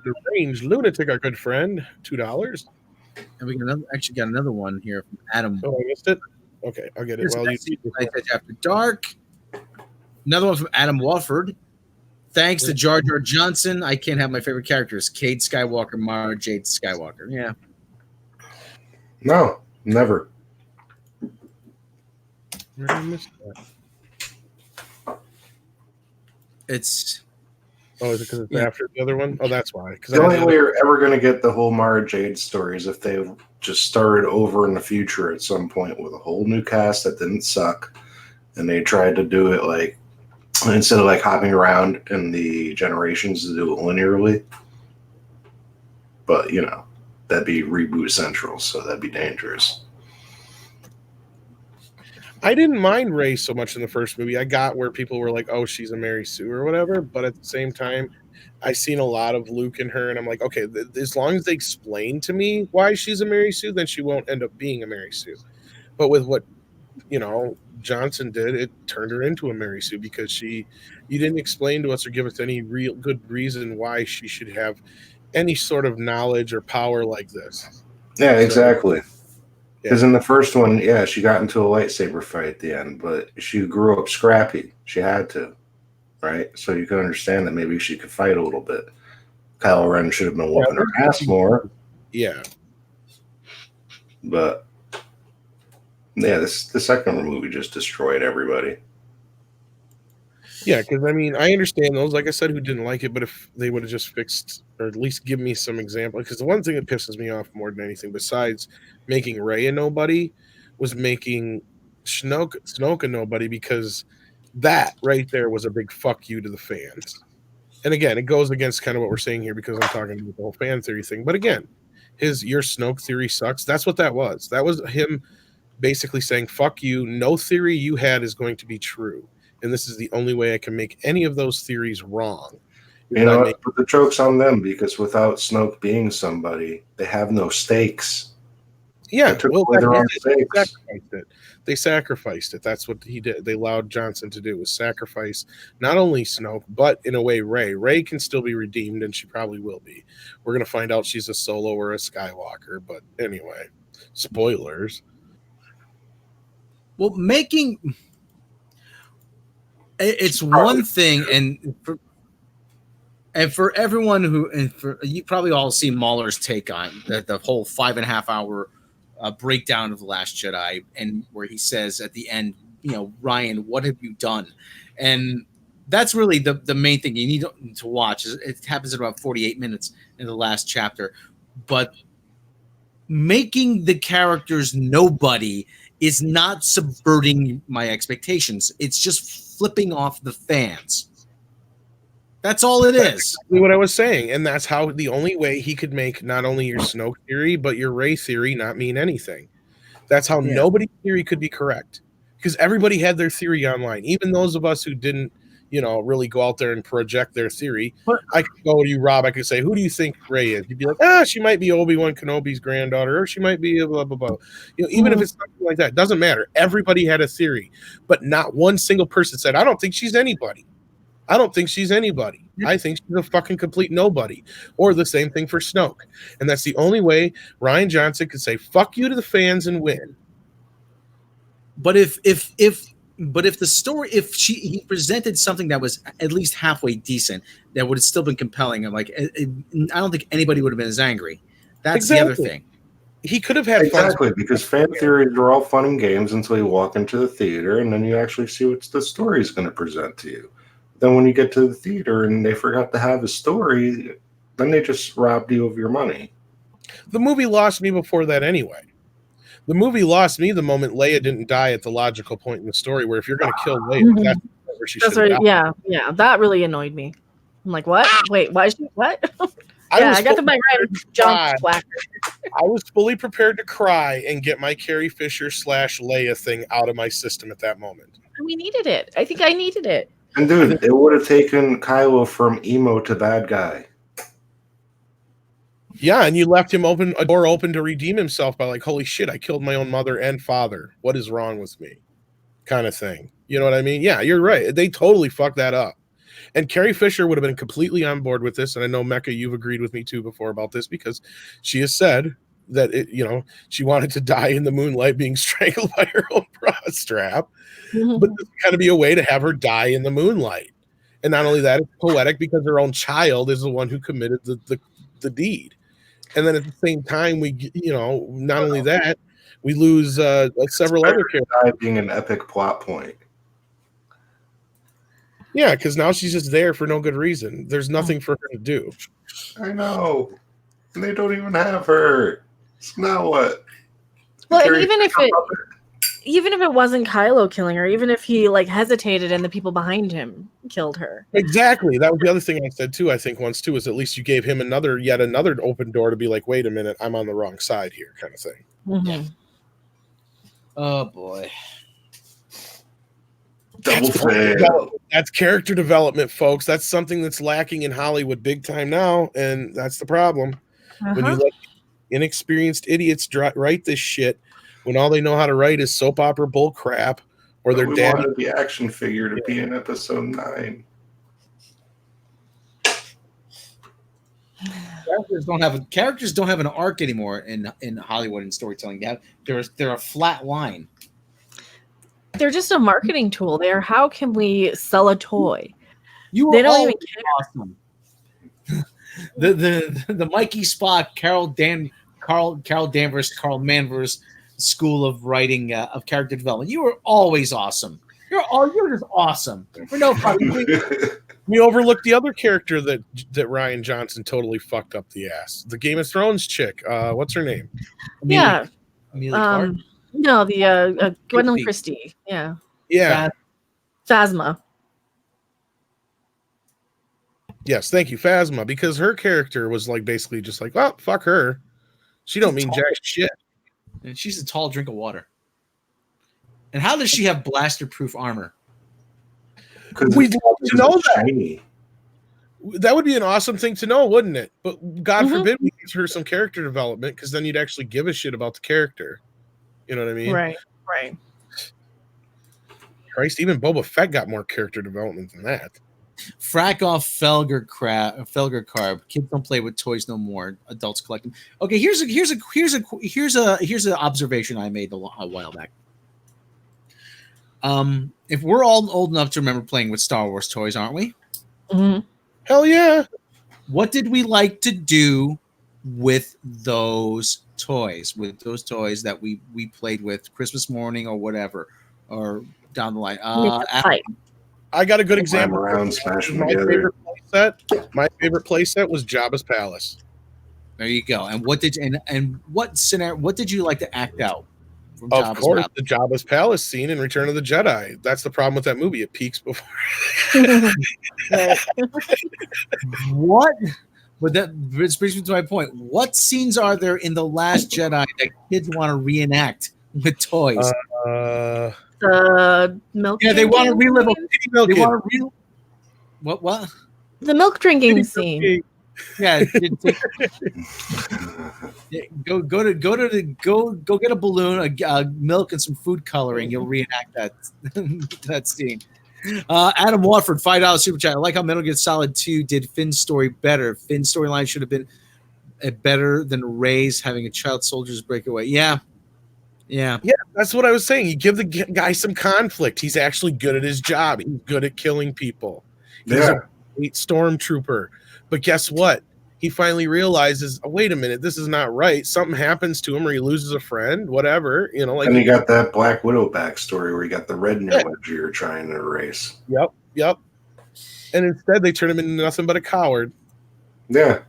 S3: Deranged Lunatic, our good friend, $2.
S1: And we got another one here from Adam.
S3: Oh, I missed it? Okay, I'll get it. Well,
S1: After Dark. Another one from Adam Wofford. Thanks to Jar Jar Johnson, I can't have my favorite characters. Cade Skywalker, Mara Jade Skywalker. Yeah.
S4: No, never.
S3: Where did I miss that?
S1: It's...
S3: Oh, is it because it's after the other one? Oh, that's why.
S4: The only way you're ever going to get the whole Mara Jade story is if they just started over in the future at some point with a whole new cast that didn't suck, and they tried to do it like, instead of like hopping around in the generations, to do it linearly. But, that'd be reboot central, so that'd be dangerous.
S3: I didn't mind Rey so much in the first movie. I got where people were like, oh, she's a Mary Sue or whatever. But at the same time, I seen a lot of Luke in her. And I'm like, okay, as long as they explain to me why she's a Mary Sue, then she won't end up being a Mary Sue. But with what, Johnson did, it turned her into a Mary Sue, because you didn't explain to us or give us any real good reason why she should have any sort of knowledge or power like this.
S4: Yeah, exactly.
S3: Yeah.
S4: Because in the first one, yeah, she got into a lightsaber fight at the end, but she grew up scrappy. She had to, right? So you can understand that maybe she could fight a little bit. Kylo Ren should have been whooping her ass more.
S3: Yeah.
S4: But yeah, the second movie just destroyed everybody.
S3: Yeah, because I mean, I understand those, like I said, who didn't like it, but if they would have just fixed or at least give me some example, because the one thing that pisses me off more than anything, besides making Rey a nobody, was making Snoke a nobody, because that right there was a big fuck you to the fans. And again, it goes against kind of what we're saying here because I'm talking about the whole fan theory thing. But again, your Snoke theory sucks. That's what that was. That was him basically saying, fuck you, no theory you had is going to be true. And this is the only way I can make any of those theories wrong.
S4: You know what? But the joke's on them, because without Snoke being somebody, they have no stakes.
S3: Yeah, they sacrificed it. That's what he did. They allowed Johnson to do, was sacrifice not only Snoke, but in a way Rey. Rey can still be redeemed, and she probably will be. We're going to find out she's a Solo or a Skywalker. But anyway, spoilers.
S1: Well, it's one thing, and for everyone you probably all see Mahler's take on the whole 5.5 hour breakdown of The Last Jedi, and where he says at the end, Ryan, what have you done? And that's really the main thing you need to watch. It happens in about 48 minutes in the last chapter, but making the characters nobody is not subverting my expectations. It's just flipping off the fans. That's all it is.
S3: Exactly what I was saying. And that's how the only way he could make not only your Snoke theory, but your Rey theory not mean anything. That's how nobody's theory could be correct. Because everybody had their theory online. Even those of us who didn't, really go out there and project their theory. I could go to you, Rob. I could say, who do you think Rey is? You'd be like, she might be Obi-Wan Kenobi's granddaughter, or she might be a blah, blah, blah. Even if it's something like that, doesn't matter. Everybody had a theory. But not one single person said, I don't think she's anybody. I don't think she's anybody. I think she's a fucking complete nobody. Or the same thing for Snoke. And that's the only way Rian Johnson could say fuck you to the fans and win.
S1: But if the story, he presented something that was at least halfway decent, that would have still been compelling. I'm like, I don't think anybody would have been as angry. That's the other thing.
S3: He could have had
S4: fun. Because fan theories are all fun and games until you walk into the theater and then you actually see what the story is going to present to you. Then when you get to the theater and they forgot to have a story, then they just robbed you of your money.
S3: The movie lost me before that anyway. The movie lost me the moment Leia didn't die at the logical point in the story, where if you're going to kill Leia, that's where she should die.
S2: Yeah, that really annoyed me. I'm like, what? Wait, why is she, what? I got the bike right jump placard.
S3: I was fully prepared to cry and get my Carrie Fisher / Leia thing out of my system at that moment.
S2: We needed it. I think I needed it.
S4: And dude, it would have taken Kylo from emo to bad guy.
S3: Yeah, and you left him a door open to redeem himself by like, holy shit, I killed my own mother and father. What is wrong with me? Kind of thing. You know what I mean? Yeah, you're right. They totally fucked that up. And Carrie Fisher would have been completely on board with this. And I know, Mecca, you've agreed with me too before about this, because she has said that she wanted to die in the moonlight being strangled by her own bra strap. Mm-hmm. But there's got to be a way to have her die in the moonlight. And not only that, it's poetic because her own child is the one who committed the deed. And then at the same time, we, not only that, we lose several other characters.
S4: Being an epic plot point.
S3: Yeah, because now she's just there for no good reason. There's nothing for her to do.
S4: I know. And they don't even have her. So now what?
S2: Well, and even if it wasn't Kylo killing her, even if he hesitated and the people behind him killed her.
S3: Exactly. That was the other thing I said too, I think once too, is at least you gave him yet another open door to be like, wait a minute, I'm on the wrong side here, kind of thing.
S2: Mm-hmm.
S1: Oh boy.
S3: That's character development, folks. That's something that's lacking in Hollywood big time now, and that's the problem. Uh-huh. When you let inexperienced idiots write this shit, when all they know how to write is soap opera bull crap, or their dad
S4: wanted the action figure to be in episode 9.
S1: characters don't have an arc anymore in Hollywood and storytelling. They're a flat line.
S2: They're just a marketing tool. They're how can we sell a toy?
S1: You were
S2: They don't
S1: all
S2: even care.
S1: awesome. the Mikey Spock, Carol Danvers, Carl Manvers school of writing of character development. You were always awesome. You're just awesome for no fucking reason.
S3: We overlooked the other character that Rian Johnson totally fucked up the ass. The Game of Thrones chick. What's her name?
S2: Yeah.
S1: Amelia Clark?
S2: No, the Gwendolyn Christie. Yeah.
S3: Yeah.
S2: Phasma.
S3: Yes, thank you, Phasma, because her character was like basically just like, well, fuck her. She don't mean jack shit.
S1: And she's a tall drink of water. And how does she have blaster-proof armor?
S3: We'd love to know that. That would be an awesome thing to know, wouldn't it? But God forbid we give her some character development, because then you'd actually give a shit about the character. You know what I mean?
S2: Right.
S3: Christ, even Boba Fett got more character development than that.
S1: Frack off Felger carb. Kids don't play with toys no more. Adults collect them. Okay, here's an observation I made a while back. If we're all old enough to remember playing with Star Wars toys, aren't we?
S2: Mm-hmm.
S3: Hell yeah!
S1: What did we like to do with those toys? With those toys that we played with Christmas morning or whatever, or down the line.
S3: I got a good example.
S4: Around, smash them
S3: My
S4: together.
S3: favorite playset was Jabba's Palace.
S1: There you go. And what did what scenario? What did you like to act out? From
S3: Of
S1: Jabba's
S3: course,
S1: Palace?
S3: the Jabba's Palace scene in Return of the Jedi. That's the problem with that movie. It peaks before.
S1: What? But that brings me to my point. What scenes are there in The Last Jedi that kids want to reenact with toys?
S2: The milk.
S1: Yeah, they want to relive. They want to what?
S2: The milk drinking scene.
S1: Yeah, go get a balloon, milk, and some food coloring. You'll reenact that scene. Adam Watford, $5 super chat. I like how Metal Gear Solid 2 did Finn's story better. Finn's storyline should have been better than Rey's having a child soldier's breakaway. Yeah,
S3: that's what I was saying. You give the guy some conflict. He's actually good at his job. He's good at killing people. He's a great stormtrooper. But guess what? He finally realizes, oh, wait a minute, this is not right. Something happens to him, or he loses a friend, whatever. You know, like.
S4: And you got that Black Widow backstory where you got the red knowledge you're trying to erase.
S3: Yep. And instead, they turn him into nothing but a coward.
S4: Yeah,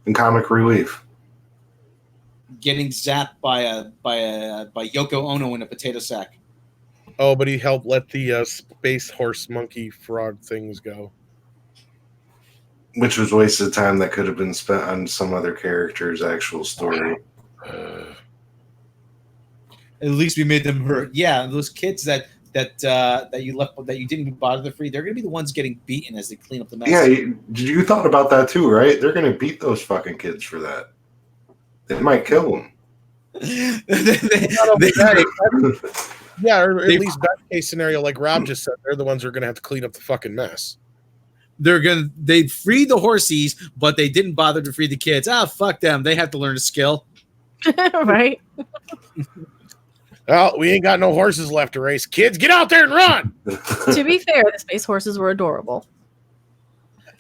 S4: and comic relief.
S1: Getting zapped by Yoko Ono in a potato sack.
S3: Oh, but he helped let the space horse monkey frog things go.
S4: Which was wasted time that could have been spent on some other character's actual story.
S1: At least we made them hurt. Yeah, those kids that you left, that you didn't even bother to free, they're going to be the ones getting beaten as they clean up the mess.
S4: Yeah, you thought about that too, right? They're going to beat those fucking kids for that. They might kill them.
S3: Yeah, or at least best case scenario, like Rob just said, they're the ones who are going to have to clean up the fucking mess.
S1: They freed the horsies, but they didn't bother to free the kids. Fuck them. They have to learn a skill.
S2: Right.
S3: Well, we ain't got no horses left to race. Kids, get out there and run.
S2: To be fair, the space horses were adorable.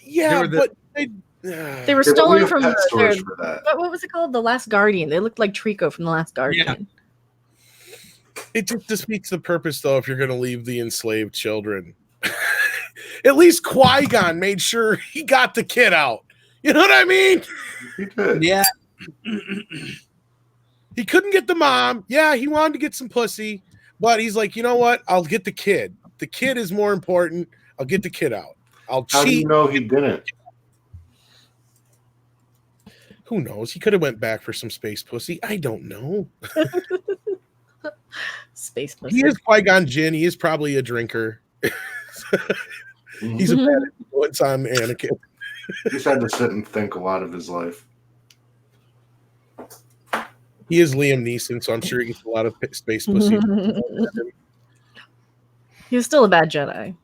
S3: Yeah,
S2: they were stolen from
S4: what
S2: was it called? The Last Guardian. They looked like Trico from The Last Guardian.
S3: Yeah. It just defeats the purpose, though, if you're going to leave the enslaved children. At least Qui-Gon made sure he got the kid out. You know what I mean?
S4: He did.
S1: Yeah.
S3: He couldn't get the mom. Yeah, he wanted to get some pussy. But he's like, you know what? I'll get the kid. The kid is more important. I'll get the kid out. I'll cheat.
S4: How do you know he didn't?
S3: Who knows? He could have went back for some space pussy. I don't know.
S2: Space pussy.
S3: He is Qui-Gon Jinn. He is probably a drinker. He's a bad influence on Anakin.
S4: He's had to sit and think a lot of his life.
S3: He is Liam Neeson, so I'm sure he gets a lot of space pussy.
S2: He was still a bad Jedi.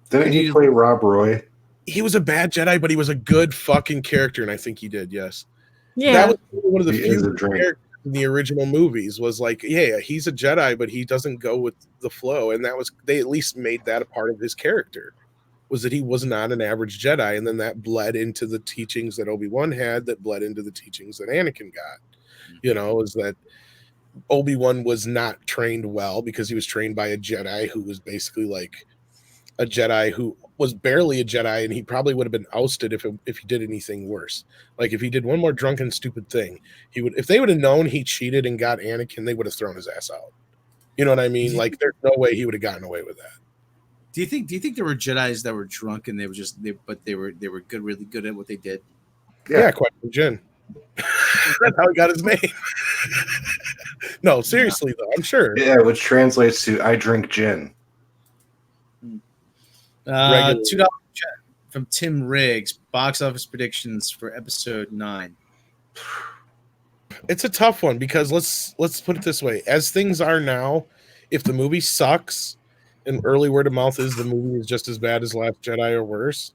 S4: Didn't he play Rob Roy?
S3: he was a bad Jedi, but he was a good fucking character, and I think he did. Yes,
S2: Yeah.
S3: that was one of the
S4: He is
S3: few
S4: a drink.
S3: characters in the original movies. Was like, yeah, he's a Jedi, but he doesn't go with the flow, and that was they at least made that a part of his character. Was that he was not an average Jedi, and then that bled into the teachings that Obi-Wan had, that bled into the teachings that Anakin got. You know, is that Obi-Wan was not trained well because he was trained by a Jedi who was basically like a Jedi who was barely a Jedi, and he probably would have been ousted if he did anything worse. Like if he did one more drunken stupid thing, he would. If they would have known he cheated and got Anakin, they would have thrown his ass out. You know what I mean? Like there's no way he would have gotten away with that.
S1: Do you think there were Jedis that were drunk and they were good, really good at what they did?
S3: Yeah, Qui-Gon Jinn. That's how he got his name. No, seriously though, I'm sure.
S4: Yeah, which translates to I drink gin.
S3: Regular.
S1: $2 from Tim Riggs. Box office predictions for episode 9.
S3: It's a tough one because let's put it this way: as things are now, if the movie sucks, and early word of mouth is the movie is just as bad as Last Jedi or worse,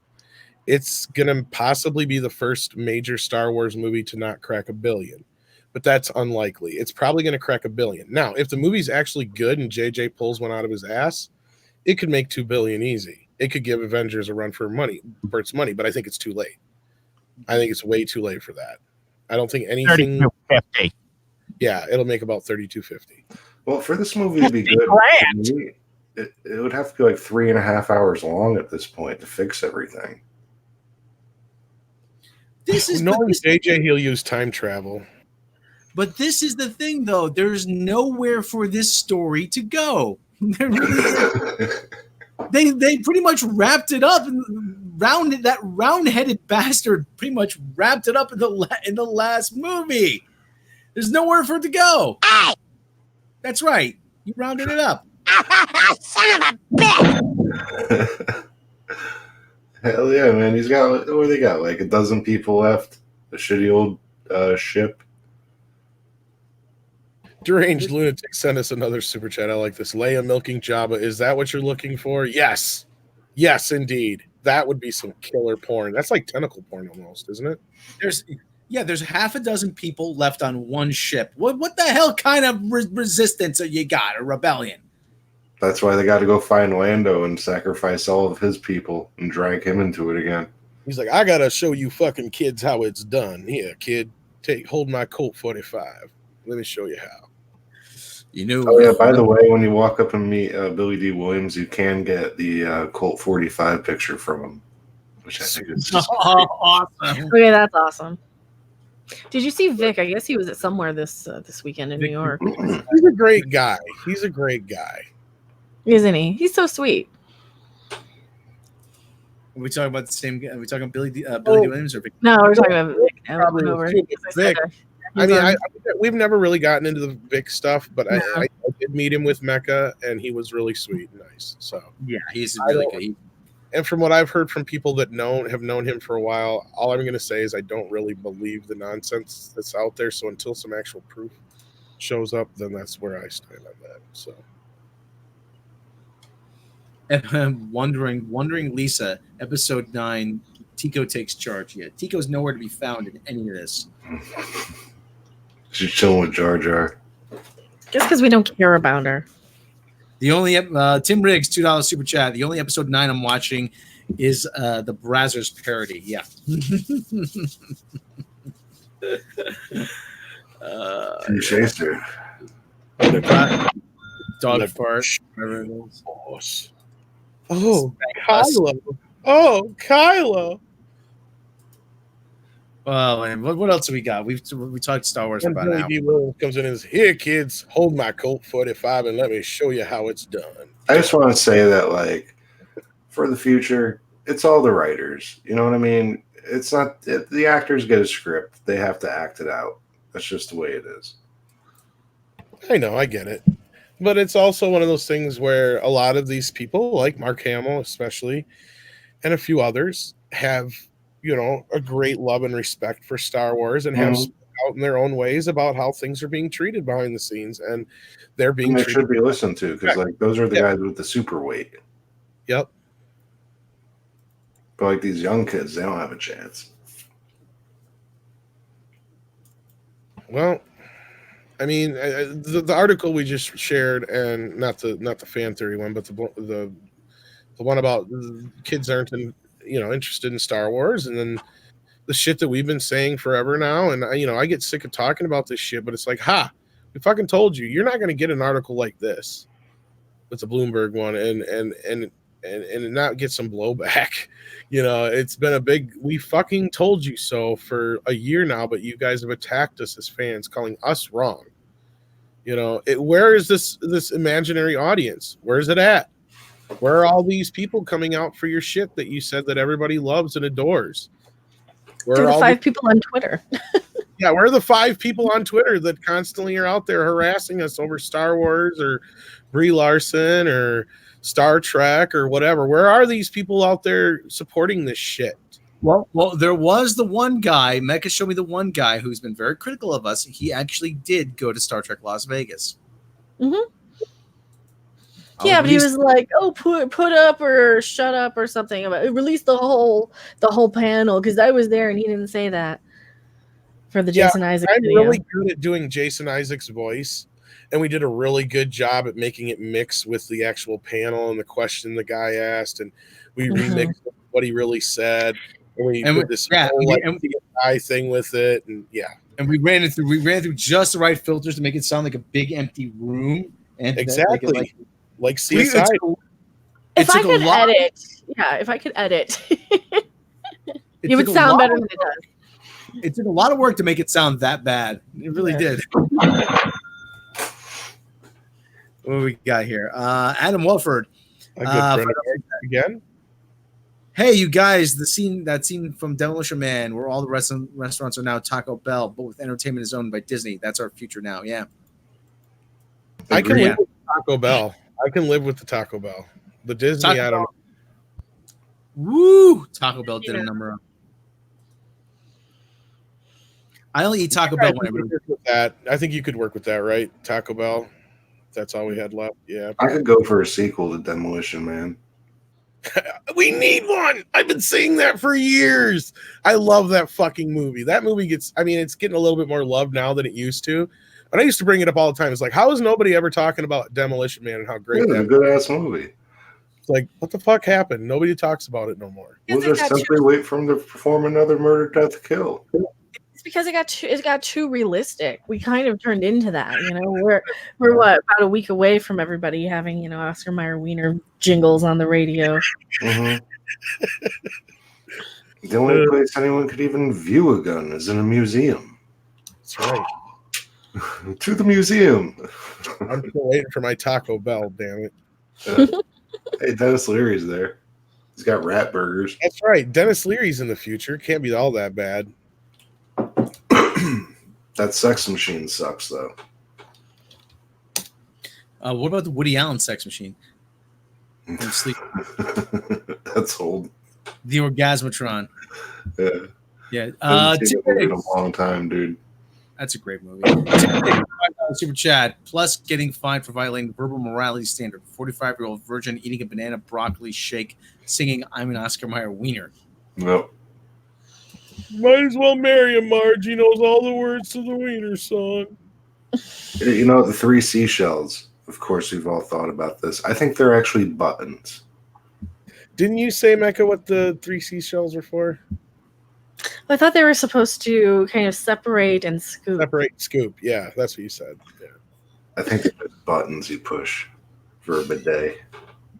S3: it's gonna possibly be the first major Star Wars movie to not crack $1 billion. But that's unlikely. It's probably gonna crack $1 billion. Now, if the movie's actually good and JJ pulls one out of his ass, it could make $2 billion easy. It could give Avengers a run for its money, but I think it's too late. I think it's way too late for that. I don't think anything.
S6: 32.50.
S3: Yeah, it'll make about $32.50.
S4: Well, for this movie to be good, to me, it would have to be like 3.5 hours long at this point to fix everything.
S3: Knowing JJ, he'll use time travel.
S1: But this is the thing, though. There's nowhere for this story to go. There really is. They pretty much wrapped it up, and that round-headed bastard pretty much wrapped it up in the last movie. There's nowhere for it to go.
S6: Hey!
S1: That's right. You rounded it up.
S6: Son of a bitch!
S4: Hell yeah, man. He's got, what do they got? Like a dozen people left? A shitty old ship?
S3: Deranged Lunatic sent us another super chat. I like this. Leia milking Jabba. Is that what you're looking for? Yes. Yes, indeed. That would be some killer porn. That's like tentacle porn almost, isn't it?
S1: There's half a dozen people left on one ship. What the hell kind of resistance have you got? A rebellion?
S4: That's why they got to go find Lando and sacrifice all of his people and drag him into it again.
S3: He's like, I gotta show you fucking kids how it's done. Here, kid, hold my Colt 45. Let me show you how.
S1: You know.
S4: Oh yeah. By the way, when you walk up and meet Billy D. Williams, you can get the Colt 45 picture from him, which I think is just
S1: awesome.
S2: Okay, that's awesome. Did you see Vic? I guess he was at somewhere this weekend in New York,
S3: He's a great guy. He's a great guy.
S2: isn't he? He's so sweet.
S1: Are we talking about the same? Are we talking Billy D. Williams or Vic?
S2: No, we're talking about Vic. I
S3: Probably
S2: went over.
S3: Vic.
S2: Vic.
S3: I mean, we've never really gotten into the Vic stuff, but
S2: No.
S3: I did meet him with Mecca, and he was really sweet and nice. So,
S1: Yeah, he's really good.
S3: and from what I've heard from people that have known him for a while, all I'm going to say is I don't really believe the nonsense that's out there. So until some actual proof shows up, then that's where I stand on that. So,
S1: Wondering Lisa, episode 9, Tico takes charge. Yeah, Tico's nowhere to be found in any of this.
S4: she's chilling with Jar Jar.
S2: Just because we don't care about her.
S1: The only Tim Riggs, $2 super chat. The only episode 9 I'm watching is the Brazzers parody. Yeah.
S4: Chaser.
S1: Dog fart. Whatever it is.
S3: oh, Kylo. Oh, Kylo.
S1: Well, and what else do we got? We talked Star Wars
S3: And
S1: about an
S3: Billy
S1: hour.
S3: D. Williams comes in and says, here, kids, hold my Colt 45 and let me show you how it's done.
S4: I just want to say that, like, for the future, it's all the writers. You know what I mean? It's not the actors get a script; they have to act it out. That's just the way it is.
S3: I know, I get it. But it's also one of those things where a lot of these people, like Mark Hamill especially, and a few others, have, a great love and respect for Star Wars and have spoken out in their own ways about how things are being treated behind the scenes. And they're being
S4: And they
S3: treated.
S4: should be listened to because, like, those are the guys with the super weight.
S3: Yep.
S4: But like these young kids, they don't have a chance.
S3: Well, I mean, the article we just shared, and not the fan theory one, but the one about kids aren't interested in Star Wars, and then the shit that we've been saying forever now, and I get sick of talking about this shit, but it's like, we fucking told you, you're not going to get an article like this. It's a Bloomberg one, and not get some blowback. It's been a big, we fucking told you so for a year now, but you guys have attacked us as fans, calling us wrong. Where is this imaginary audience? Where is it at? Where are all these people coming out for your shit that you said that everybody loves and adores?
S2: Where are the 5 people on Twitter?
S3: Yeah, where are the 5 people on Twitter that constantly are out there harassing us over Star Wars or Brie Larson or Star Trek or whatever? Where are these people out there supporting this shit?
S1: Well, there was the one guy, Mecca showed me the one guy who's been very critical of us. He actually did go to Star Trek Las Vegas.
S2: Mm-hmm. Yeah, but he was like, "Oh, put up or shut up or something." Release the whole panel, because I was there and he didn't say that for the Jason Isaacs
S3: I'm
S2: video.
S3: really good at doing Jason Isaacs' voice, and we did a really good job at making it mix with the actual panel and the question the guy asked, and we remixed what he really said, and we did this whole guy thing with it, and
S1: and we ran it through just the right filters to make it sound like a big empty room, and
S3: exactly. Like CSI.
S2: If I could edit, it would sound better than it does.
S1: It took a lot of work to make it sound that bad. It really did. What do we got here? Adam Welford.
S3: A good friend again.
S1: Hey, you guys! That scene from Demolition Man, where all the restaurants are now Taco Bell, but with entertainment is owned by Disney. That's our future now. Yeah.
S3: I can live with Taco Bell. I can live with the Taco Bell. The Disney, I don't know.
S1: Woo! Taco Bell did a number. I only eat Taco Bell whenever.
S3: I think you could work with that, right? Taco Bell. That's all we had left. Yeah.
S4: I could go for a sequel to Demolition Man.
S3: We need one. I've been saying that for years. I love that fucking movie. That movie it's getting a little bit more love now than it used to. And I used to bring it up all the time. It's like, how is nobody ever talking about Demolition Man and how great
S4: that is? A good ass movie.
S3: It's like, what the fuck happened? Nobody talks about it no more.
S4: We'll just simply wait for him to perform another murder, death, kill.
S2: It's because it got too realistic. We kind of turned into that. We're what, about a week away from everybody having Oscar Mayer Wiener jingles on the radio.
S4: Mm-hmm. The only place anyone could even view a gun is in a museum.
S3: That's right.
S4: To the museum.
S3: I'm still waiting for my Taco Bell, damn it.
S4: Hey, Dennis Leary's there. He's got rat burgers.
S3: That's right. Dennis Leary's in the future. Can't be all that bad.
S4: That sex machine sucks, though.
S1: What about the Woody Allen sex machine? Sleep.
S4: That's old.
S1: The Orgasmatron.
S4: Yeah.
S1: It's
S4: been a long time, dude.
S1: That's a great movie. Super Chad. Plus getting fined for violating the verbal morality standard. 45-year-old virgin eating a banana broccoli shake, singing "I'm an Oscar Mayer Wiener."
S4: Nope.
S3: Might as well marry him, Marge. He knows all the words to the Wiener song.
S4: The 3 seashells. Of course, we've all thought about this. I think they're actually buttons.
S3: Didn't you say, Mecca, what the 3 seashells are for?
S2: I thought they were supposed to kind of separate and scoop.
S3: Yeah, that's what you said. Yeah.
S4: I think they're just buttons you push for a bidet.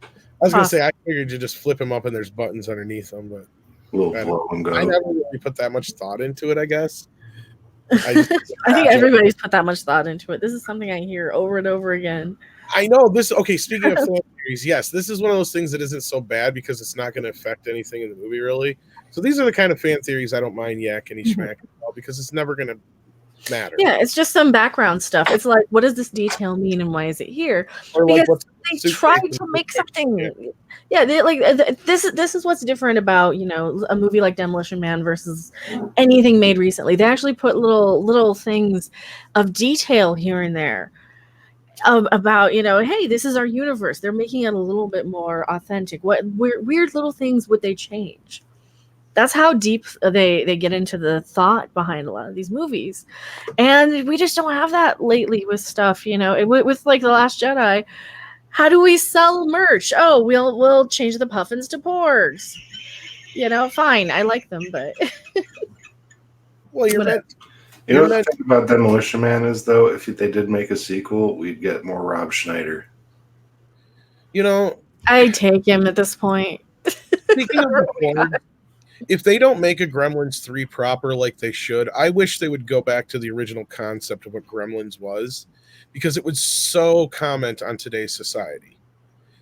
S3: I was going to say, I figured you just flip them up and there's buttons underneath them, but I never really put that much thought into it, I guess.
S2: I think everybody's put that much thought into it. This is something I hear over and over again.
S3: I know this. Okay, speaking of fan theories, yes, this is one of those things that isn't so bad because it's not going to affect anything in the movie, really. So these are the kind of fan theories I don't mind yakking schmack about because it's never going to matter.
S2: Yeah, it's just some background stuff. It's like, what does this detail mean and why is it here?
S3: Or
S2: because they tried to make something. Yeah, this is what's different about a movie like Demolition Man versus anything made recently. They actually put little things of detail here and there about hey, this is our universe. They're making it a little bit more authentic. What weird little things would they change? That's how deep they get into the thought behind a lot of these movies, and we just don't have that lately with stuff. With like The Last Jedi. How do we sell merch? Oh, we'll change the puffins to porgs. Fine. I like them, but
S3: Well, you're
S2: Whatever.
S3: meant.
S4: You know
S3: You're
S4: what the
S3: meant.
S4: thing about Demolition Man is, though? If they did make a sequel, we'd get more Rob Schneider.
S3: You know,
S2: I take him at this point.
S3: speaking of the Porg, if they don't make a Gremlins 3 proper like they should, I wish they would go back to the original concept of what Gremlins was, because it would so comment on today's society.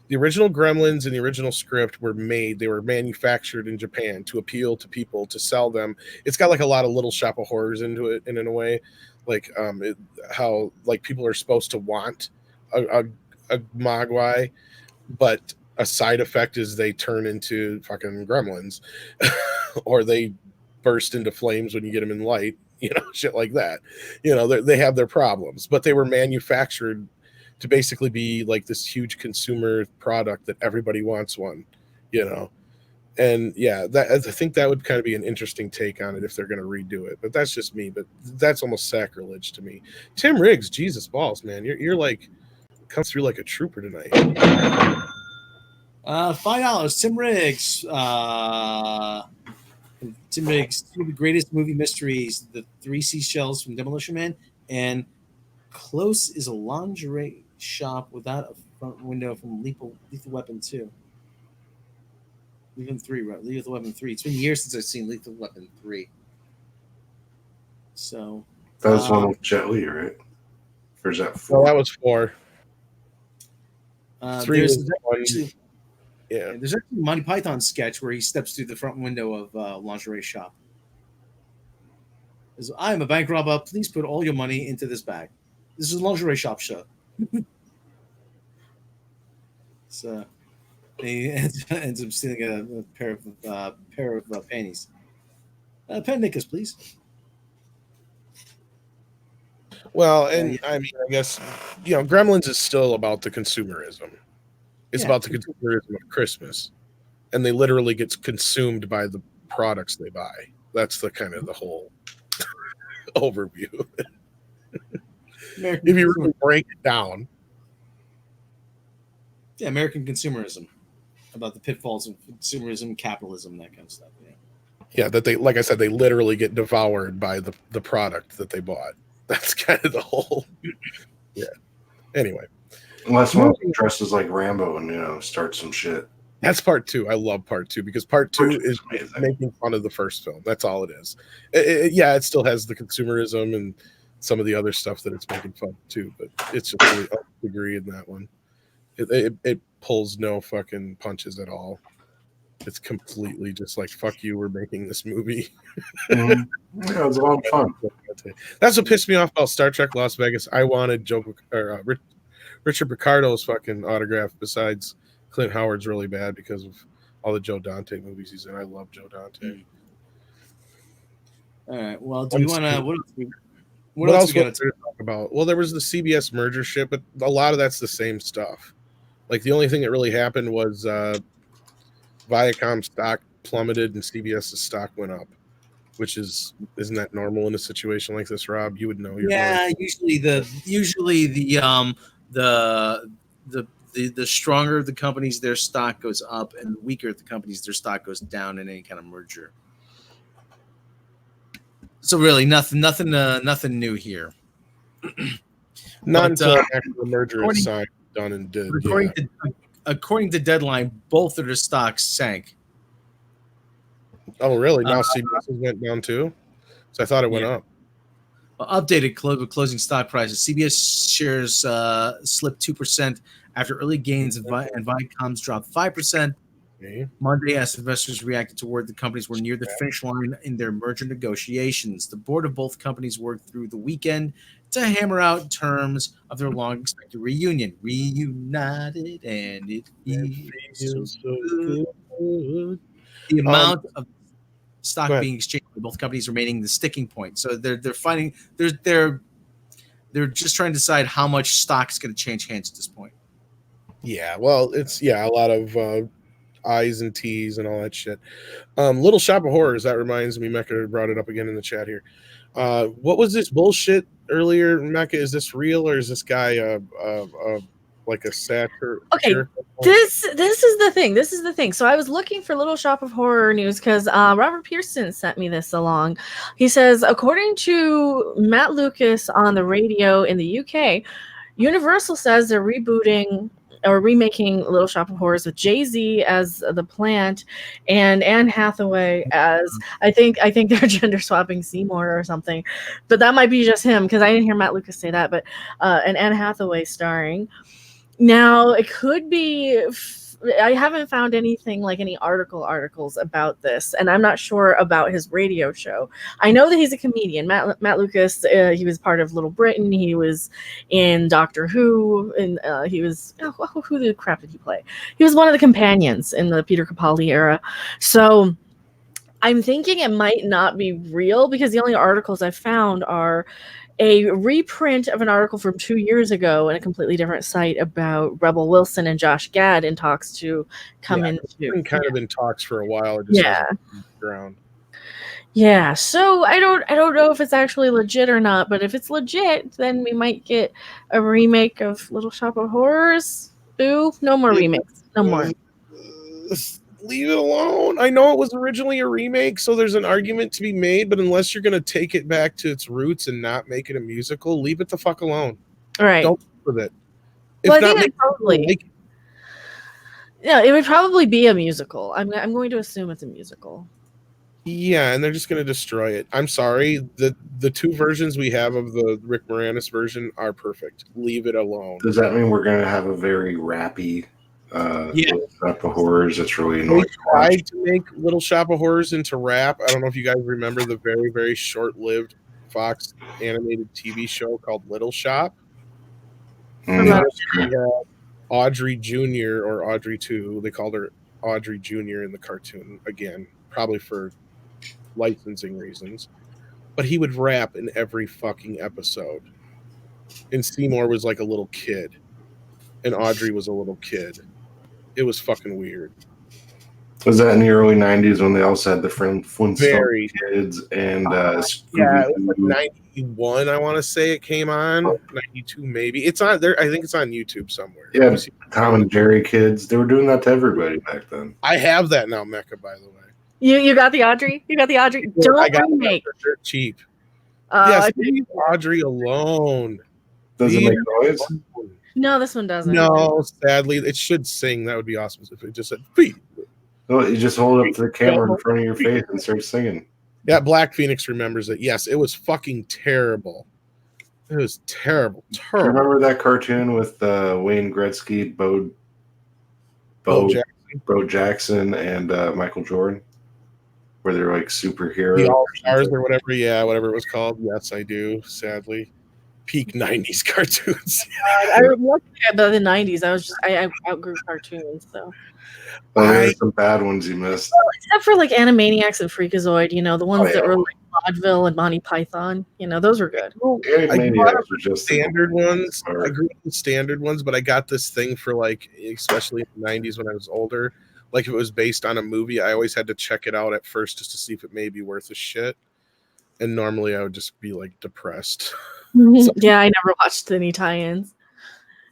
S3: The original Gremlins and the original script were made, they were manufactured in Japan to appeal to people, to sell them. It's got like a lot of Little Shop of Horrors into it, and in a way, like how like people are supposed to want a Mogwai, but a side effect is they turn into fucking gremlins or they burst into flames when you get them in light, shit like that. They have their problems, but they were manufactured to basically be like this huge consumer product that everybody wants one, and yeah, I think that would kind of be an interesting take on it if they're going to redo it. But that's just me. But that's almost sacrilege to me. Tim Riggs, Jesus balls, man, you're like comes through like a trooper tonight.
S1: $5. Tim Riggs. Tim Riggs, two of the greatest movie mysteries: The Three Seashells from Demolition Man, and Close is a lingerie shop without a front window from Lethal Weapon 2. Lethal 3, right? Lethal Weapon 3. It's been years since I've seen Lethal Weapon 3. So
S4: That was one with Jet Li, right? Or is that
S3: Well,
S4: 4?
S3: that was 4. 3
S1: there's
S3: was one. Yeah.
S1: there's actually a Monty Python sketch where he steps through the front window of a lingerie shop. He says, I am a bank robber. Please put all your money into this bag. This is a lingerie shop show. So he ends up stealing a pair of panties. Pen makers, please.
S3: Well, and I mean, I guess Gremlins is still about the consumerism. It's about the consumerism of Christmas, and they literally get consumed by the products they buy. That's the kind of the whole overview. If you really break it down,
S1: American consumerism, about the pitfalls of consumerism, capitalism, that kind of stuff.
S3: Yeah, that they, like I said, they literally get devoured by the product that they bought. That's kind of the whole. Yeah. Anyway,
S4: unless one dresses like Rambo and start some shit.
S3: That's part 2. I love part 2 because part 2 is making fun of the first film. That's all it is. It still has the consumerism and some of the other stuff that it's making fun of too, but it's just really up to degree in that one. It pulls no fucking punches at all. It's completely just like, fuck you, we're making this movie.
S4: Mm-hmm. Yeah, it was a lot of fun.
S3: That's what pissed me off about Star Trek Las Vegas. I wanted Richard Ricardo's fucking autograph besides Clint Howard's really bad because of all the Joe Dante movies he's in. I love Joe Dante.
S1: All right. Well, do we want to?
S3: What else we got to talk about? Well, there was the CBS merger shit, but a lot of that's the same stuff. Like the only thing that really happened was Viacom stock plummeted and CBS's stock went up, which isn't that normal in a situation like this, Rob? You would know.
S1: Usually the stronger the companies, their stock goes up, and the weaker the companies, their stock goes down in any kind of merger. So really, nothing new here.
S3: Not until after the merger is signed, done, and did.
S1: According to Deadline, both of their stocks sank.
S3: Oh, really? Now CBS went down too? So I thought it went up.
S1: Updated closing stock prices. CBS shares slipped 2% after early gains, and Viacom's dropped 5%. Okay. Monday, as investors reacted to word the companies were near the finish line in their merger negotiations. The board of both companies worked through the weekend to hammer out terms of their long-expected reunion. Reunited, and it feels so good. The amount of stock being exchanged by both companies remaining the sticking point. So they're finding they're just trying to decide how much stock is going to change hands at this point.
S3: Yeah, well, it's a lot of I's and T's and all that shit. Little Shop of Horrors. That reminds me, Mecca brought it up again in the chat here. What was this bullshit earlier, Mecca? Is this real or is this guy like a satire?
S2: Okay, this is the thing. This is the thing. So I was looking for Little Shop of Horror news because Robert Pearson sent me this along. He says, according to Matt Lucas on the radio in the UK, Universal says they're rebooting or remaking Little Shop of Horrors with Jay-Z as the plant and Anne Hathaway as I think they're gender swapping Seymour or something, but that might be just him because I didn't hear Matt Lucas say that. But and Anne Hathaway starring. Now it could be. I haven't found anything like any articles about this, and I'm not sure about his radio show. I know that he's a comedian. Matt Lucas. He was part of Little Britain. He was in Doctor Who, and he was who the crap did he play? He was one of the companions in the Peter Capaldi era. So I'm thinking it might not be real because the only articles I found are a reprint of an article from 2 years ago in a completely different site about Rebel Wilson and Josh Gad in talks to come into.
S3: Been kind of in talks for a while. It just hasn't been ground.
S2: Yeah, so I don't know if it's actually legit or not, but if it's legit, then we might get a remake of Little Shop of Horrors. Boo! No more remakes. No more.
S3: Leave it alone. I know it was originally a remake, so there's an argument to be made, but unless you're going to take it back to its roots and not make it a musical, leave it the fuck alone.
S2: All right.
S3: Don't with it.
S2: Well, I think it would probably be a musical. I'm going to assume it's a musical.
S3: Yeah, and they're just going to destroy it. I'm sorry. The two versions we have of the Rick Moranis version are perfect. Leave it alone.
S4: Does that mean we're going to have a very rappy Little Shop of Horrors? That's really annoying.
S3: They tried to make Little Shop of Horrors into rap. I don't know if you guys remember the very, very short-lived Fox animated TV show called Little Shop. Audrey Jr. or Audrey 2. They called her Audrey Jr. in the cartoon, again, probably for licensing reasons. But he would rap in every fucking episode. And Seymour was like a little kid. And Audrey was a little kid. It was fucking weird.
S4: Was that in the early 90s when they also had the Flintstone kids and
S3: yeah, it was like 91, I want to say it came on. 92 maybe. It's on there. I think it's on YouTube somewhere.
S4: Yeah, Tom and Jerry kids. They were doing that to everybody back then.
S3: I have that now, Mecca, by the way.
S2: You got the Audrey? You got the Audrey?
S3: Yeah,
S2: Don't
S3: I got
S2: remake.
S3: it for cheap. Yes, leave Audrey alone.
S4: Does it make noise?
S2: No, this one doesn't.
S3: No, sadly, it should sing. That would be awesome if it just said "Beep."
S4: No, you just hold it up to the camera in front of your face and start singing.
S3: Yeah, Black Phoenix remembers it. Yes, it was fucking terrible. It was terrible.
S4: Do you remember that cartoon with Wayne Gretzky, Bo Jackson, and Michael Jordan, where they're like superheroes?
S3: The All-Stars or whatever. Yeah, whatever it was called. Yes, I do. Sadly. Peak 90s cartoons.
S2: I was looking at the 90s. I outgrew cartoons, so.
S4: Well, there's some bad ones you missed.
S2: Well, except for like Animaniacs and Freakazoid, the ones that were like Vaudeville and Monty Python, those were good.
S4: Animaniacs were just
S3: standard ones. I grew up with standard ones, but I got this thing for like, especially in the 90s when I was older, like if it was based on a movie, I always had to check it out at first just to see if it may be worth a shit. And normally I would just be like depressed.
S2: Yeah, I never watched any tie-ins.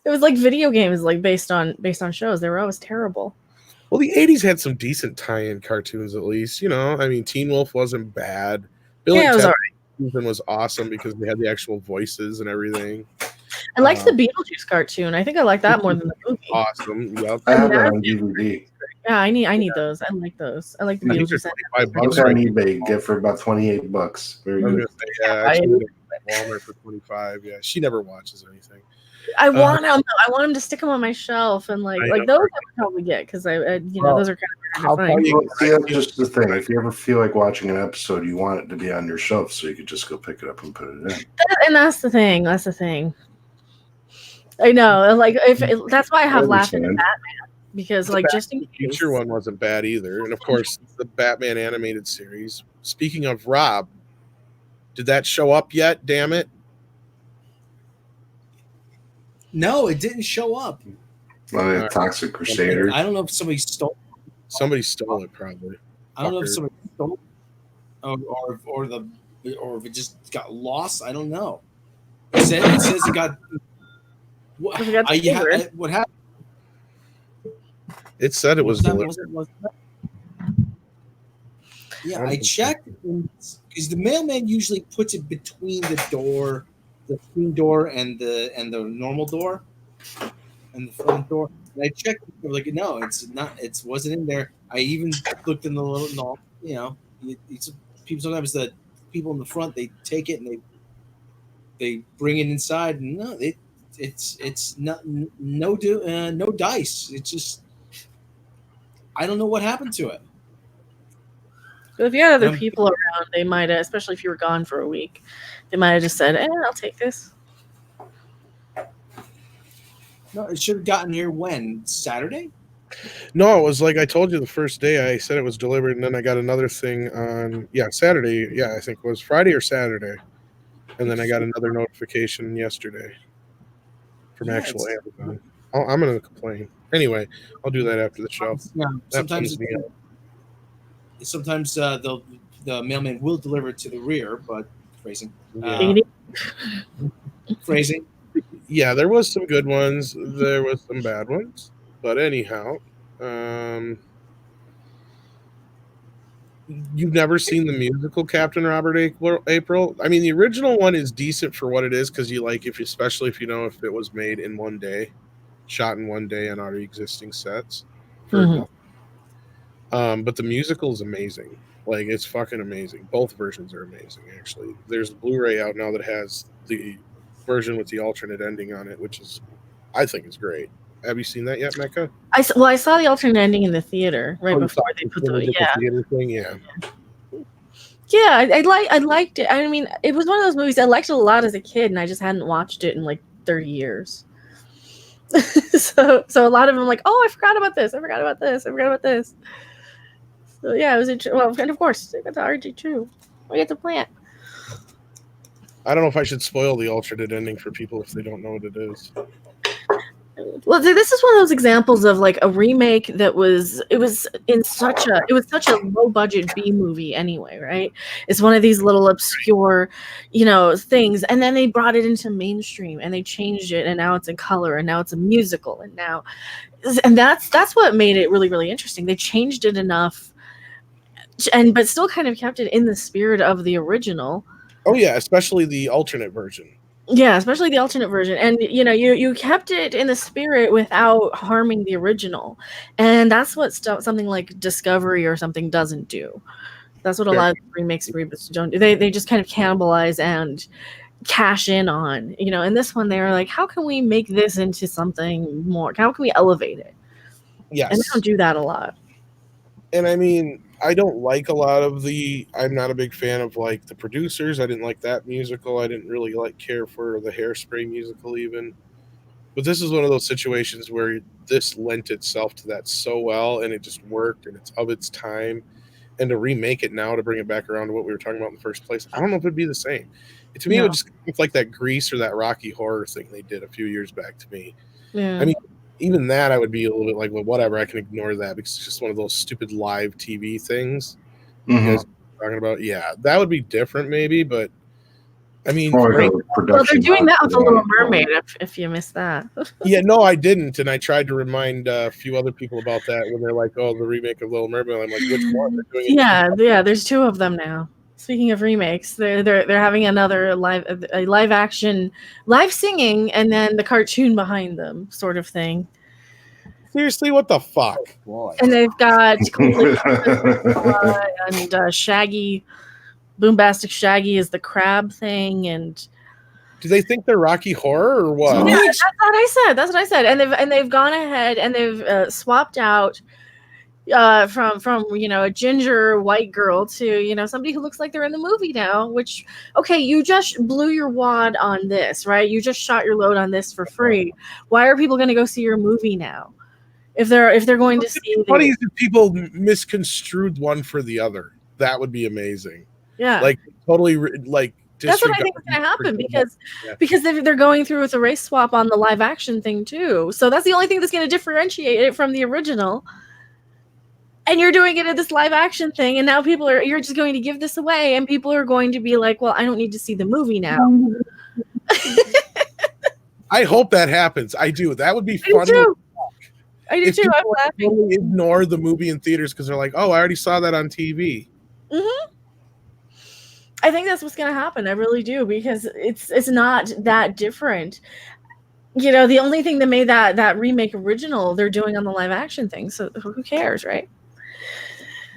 S2: It was like video games, like based on shows. They were always terrible.
S3: Well, the 80s had some decent tie-in cartoons, at least. I mean, Teen Wolf wasn't bad. Billy
S2: it was all
S3: right. Was awesome because they had the actual voices and everything.
S2: I liked the Beetlejuice cartoon. I think I like that more than the movie.
S3: Awesome. Yep.
S4: I have that on DVD.
S2: Yeah, I need those. I like those. I like the Beetlejuice.
S4: $25 on eBay. Get for about $28. Very good.
S3: Actually, Walmart for $25. Yeah, she never watches anything.
S2: I want him to stick them on my shelf and like those I would probably get because those are kind of hard to find.
S4: See, that's just the thing. If you ever feel like watching an episode, you want it to be on your shelf so you could just go pick it up and put it in.
S2: And that's the thing. I know. Like that's why I have Laughing at Batman because like just in case.
S3: The future one wasn't bad either, and of course the Batman animated series. Speaking of Rob, did that show up yet? Damn it.
S1: No, it didn't show up.
S4: Toxic Crusader.
S1: I don't know if somebody stole.
S3: Somebody stole it, probably.
S1: I don't know if
S3: Fucker.
S1: somebody stole it or if it just got lost. I don't know. It says it got. What,
S2: It got delivered.
S1: what happened?
S3: It said it was delivered.
S1: Yeah, I checked because the mailman usually puts it between the door, the screen door, and the normal door, and the front door. And I checked, like, no, it's not. It wasn't in there. I even looked in the little, no, you know, it's people. Sometimes the people in the front, they take it and they bring it inside. And no, it's not no dice. It's just I don't know what happened to it.
S2: But if you had other people around, they might have, especially if you were gone for a week, they might have just said, I'll take this.
S1: No, it should have gotten here when? Saturday?
S3: No, it was like I told you the first day. I said it was delivered, and then I got another thing on Saturday. Yeah, I think it was Friday or Saturday, and then I got another notification yesterday from actual Amazon. I'm gonna complain anyway. I'll do that after the show.
S1: Yeah, sometimes the mailman will deliver it to the rear, but phrasing. Phrasing.
S3: Yeah, there was some good ones. There was some bad ones. But anyhow, you've never seen the musical Captain Robert April? I mean, the original one is decent for what it is because you like especially if you know if it was made in one day, shot in one day on already existing sets. But the musical is amazing. Like, it's fucking amazing. Both versions are amazing, actually. There's a Blu-ray out now that has the version with the alternate ending on it, which is, I think, is great. Have you seen that yet, Mecca?
S2: I saw the alternate ending in the theater before they put the
S3: theater thing. Yeah.
S2: Yeah, I liked it. I mean, it was one of those movies I liked it a lot as a kid, and I just hadn't watched it in like 30 years. so a lot of them like, I forgot about this. I forgot about this. I forgot about this. So yeah, it was interesting. Well, and of course, they got the RG2. We get the plant.
S3: I don't know if I should spoil the alternate ending for people if they don't know what it is.
S2: Well, this is one of those examples of like a remake that was such a low budget B movie anyway, right? It's one of these little obscure, things, and then they brought it into mainstream and they changed it, and now it's in color, and now it's a musical, and that's what made it really, really interesting. They changed it enough, but still kind of kept it in the spirit of the original.
S3: Oh yeah, especially the alternate version.
S2: Yeah, especially the alternate version. And, you kept it in the spirit without harming the original. And that's what something like Discovery or something doesn't do. That's what a lot of remakes, reboots don't do. They just kind of cannibalize and cash in on, and this one they were like, how can we make this into something more? How can we elevate it?
S3: Yes.
S2: And they don't do that a lot.
S3: And I mean, I don't like a lot of I'm not a big fan of like the producers. I didn't like that musical. I didn't really care for the Hairspray musical even. But this is one of those situations where this lent itself to that so well, and it just worked, and it's of its time. And to remake it now, to bring it back around to what we were talking about in the first place, I don't know if it'd be the same. To me, it would just look like that Grease or that Rocky Horror thing they did a few years back to me.
S2: Yeah.
S3: I mean, even that, I would be a little bit like, well, whatever. I can ignore that because it's just one of those stupid live TV things you guys are talking about. Yeah, that would be different, maybe. But I mean,
S2: well, they're doing that with The Little Mermaid. If you missed that,
S3: yeah, no, I didn't, and I tried to remind a few other people about that when they're like, "Oh, the remake of Little Mermaid." I'm like, which one? They're doing
S2: yeah. There's two of them now. Speaking of remakes, they're having another live action, live singing, and then the cartoon behind them, sort of thing.
S3: Seriously, what the fuck?
S1: Boy.
S2: And they've got and Shaggy, Boombastic Shaggy is the crab thing, and
S3: do they think they're Rocky Horror or what?
S2: Yeah, that's what I said. And they've gone ahead and they've swapped out. From a ginger white girl to somebody who looks like they're in the movie now, which, okay, you just blew your wad on this, right? You just shot your load on this for free. Why are people going to go see your movie now if they're going to see
S3: what if people misconstrued one for the other? That would be amazing.
S2: Yeah,
S3: like totally like
S2: that's what I think is going to happen because they're going through with a race swap on the live action thing too. So that's the only thing that's going to differentiate it from the original. And you're doing it in this live action thing, and now you're just going to give this away, and people are going to be like, well, I don't need to see the movie now.
S3: I hope that happens. I do. That would be
S2: I do
S3: fun.
S2: too. I do
S3: If
S2: too. I'm
S3: people
S2: laughing.
S3: totally ignore the movie in theaters because they're like, oh, I already saw that on TV.
S2: Mm-hmm. I think that's what's going to happen. I really do, because it's not that different. You know, the only thing that made that remake original, they're doing on the live action thing. So who cares, right?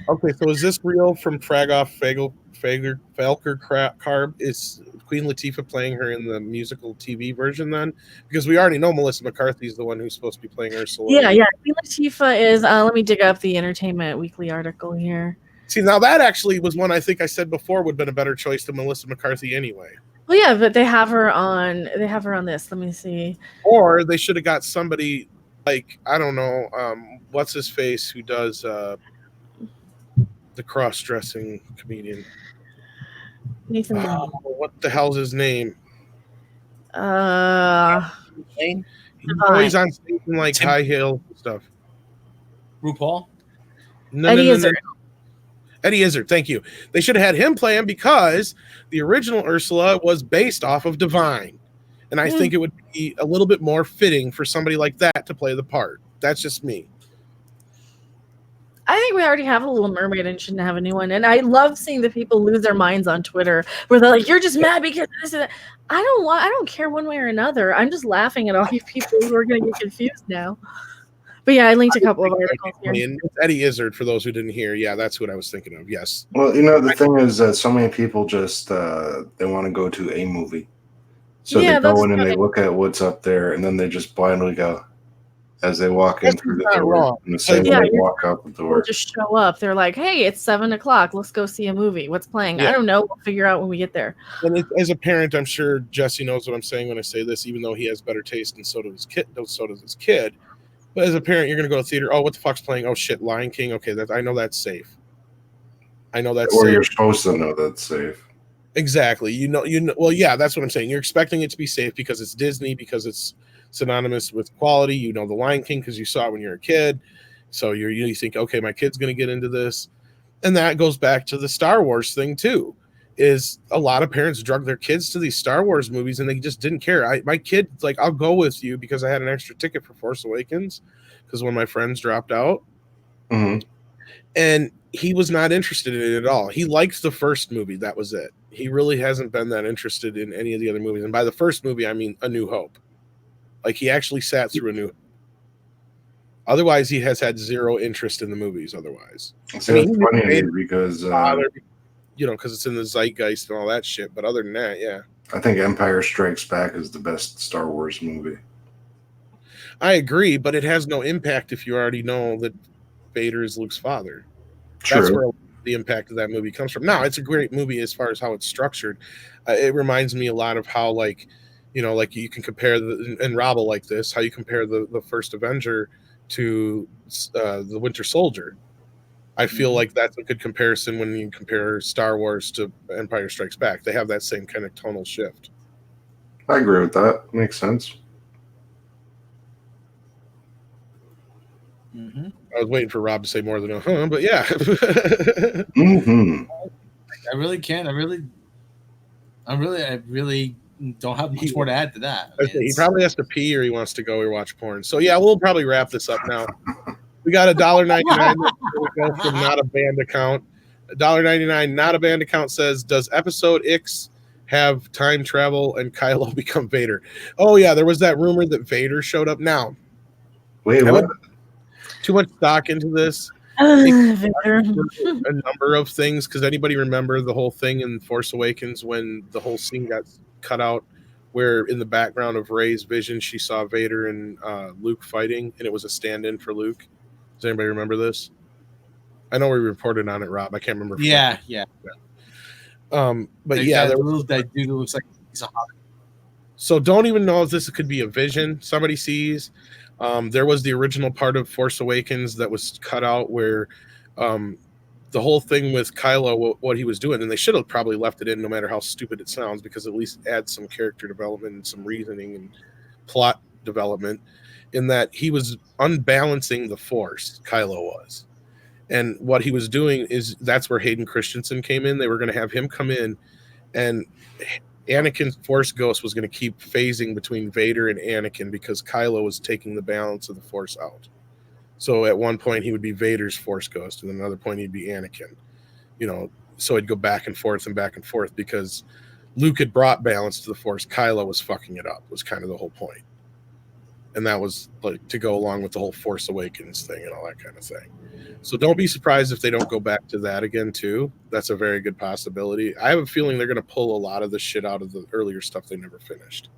S3: Okay, so is this real from Fragoff Falker Carb? Is Queen Latifah playing her in the musical TV version then? Because we already know Melissa McCarthy is the one who's supposed to be playing Ursula.
S2: Yeah. Queen Latifah is. Let me dig up the Entertainment Weekly article here.
S3: See, now that actually was one I think I said before would have been a better choice than Melissa McCarthy anyway.
S2: Well, yeah, but they have her on. They have her on this. Let me see.
S3: Or they should have got somebody like, I don't know, what's his face who does the cross-dressing comedian.
S2: Nathan.
S3: What the hell's his name?
S2: Divine.
S3: He's on stage in like high heel stuff.
S1: RuPaul?
S2: Eddie Izzard.
S3: Eddie Izzard, thank you. They should have had him play him because the original Ursula was based off of Divine. And I think it would be a little bit more fitting for somebody like that to play the part. That's just me.
S2: I think we already have a Little Mermaid and shouldn't have a new one. And I love seeing the people lose their minds on Twitter where they're like, "You're just mad because this and that." I don't care one way or another. I'm just laughing at all these people who are going to get confused now. But yeah, I linked a couple of articles here.
S3: And it's Eddie Izzard, for those who didn't hear. Yeah, that's what I was thinking of. Yes.
S4: Well, you know, the thing is that so many people just they want to go to a movie. So
S2: Yeah,
S4: they go
S2: that's
S4: in and
S2: right.
S4: they look at what's up there, and then they just blindly go as they walk in
S3: That's
S4: through the
S3: not
S4: door.
S3: wrong.
S4: And the same
S2: Yeah,
S4: way they
S2: you're-
S4: walk out the
S2: People
S4: door.
S2: just show up. They're like, "Hey, it's 7:00. Let's go see a movie. What's playing?"
S3: Yeah.
S2: I don't know. We'll figure out when we get there.
S3: And as a parent, I'm sure Jesse knows what I'm saying when I say this, even though he has better taste and so does his kid. But as a parent, you're going to go to the theater. Oh, what the fuck's playing? Oh, shit, Lion King. Okay, I know that's safe. I know that's
S4: Or
S3: safe.
S4: you're supposed to know that's safe.
S3: Exactly. You know. Well, yeah, that's what I'm saying. You're expecting it to be safe because it's Disney, because it's synonymous with quality. You know the Lion King because you saw it when you were a kid. So you think, okay, my kid's going to get into this. And that goes back to the Star Wars thing, too, is a lot of parents drug their kids to these Star Wars movies and they just didn't care. My kid, like, I'll go with you because I had an extra ticket for Force Awakens because one of my friends dropped out.
S4: Mm-hmm.
S3: And he was not interested in it at all. He likes the first movie. That was it. He really hasn't been that interested in any of the other movies. And by the first movie, I mean A New Hope. Like, he actually sat through A New Hope. Otherwise, he has had zero interest in the movies otherwise.
S4: See, that's funny because
S3: because it's in the zeitgeist and all that shit. But other than that, yeah.
S4: I think Empire Strikes Back is the best Star Wars movie.
S3: I agree, but it has no impact if you already know that Vader is Luke's father.
S4: True.
S3: That's where the impact of that movie comes from. Now, it's a great movie as far as how it's structured. It reminds me a lot of how, like you can compare and Rob will like this, how you compare the first Avenger to the Winter Soldier. I feel like that's a good comparison when you compare Star Wars to Empire Strikes Back. They have that same kind of tonal shift.
S4: I agree with that. Makes sense.
S1: Mm-hmm.
S3: I was waiting for Rob to say more than but yeah.
S4: Mm-hmm.
S1: I really can't. I really don't have much more to add to that. I mean,
S3: He probably has to pee or he wants to go or watch porn. So yeah, we'll probably wrap this up now. We got $1.99 from Not a Band account. $1.99 Not a Band account says, does episode X have time travel and Kylo become Vader? Oh yeah, there was that rumor that Vader showed up. Now,
S4: Wait,
S3: I
S4: what?
S3: would too much stock into this.
S2: Vader.
S3: A number of things, because anybody remember the whole thing in Force Awakens when the whole scene got cut out, where in the background of Rey's vision she saw Vader and Luke fighting, and it was a stand-in for Luke. Does anybody remember this? I know we reported on it, Rob. I can't remember.
S1: Yeah.
S3: But yeah,
S1: that dude looks like he's a Hobbit.
S3: So don't even know if this could be a vision somebody sees. There was the original part of Force Awakens that was cut out where the whole thing with Kylo, what he was doing, and they should have probably left it in no matter how stupid it sounds, because at least it adds some character development and some reasoning and plot development, in that he was unbalancing the Force, Kylo was. And what he was doing is that's where Hayden Christensen came in. They were going to have him come in, and Anakin's Force Ghost was going to keep phasing between Vader and Anakin because Kylo was taking the balance of the Force out. So at one point he would be Vader's Force Ghost, and another point he'd be Anakin. So it'd go back and forth because Luke had brought balance to the Force. Kylo was fucking it up, was kind of the whole point. And that was like to go along with the whole Force Awakens thing and all that kind of thing. So don't be surprised if they don't go back to that again too. That's a very good possibility. I have a feeling they're going to pull a lot of the shit out of the earlier stuff they never finished.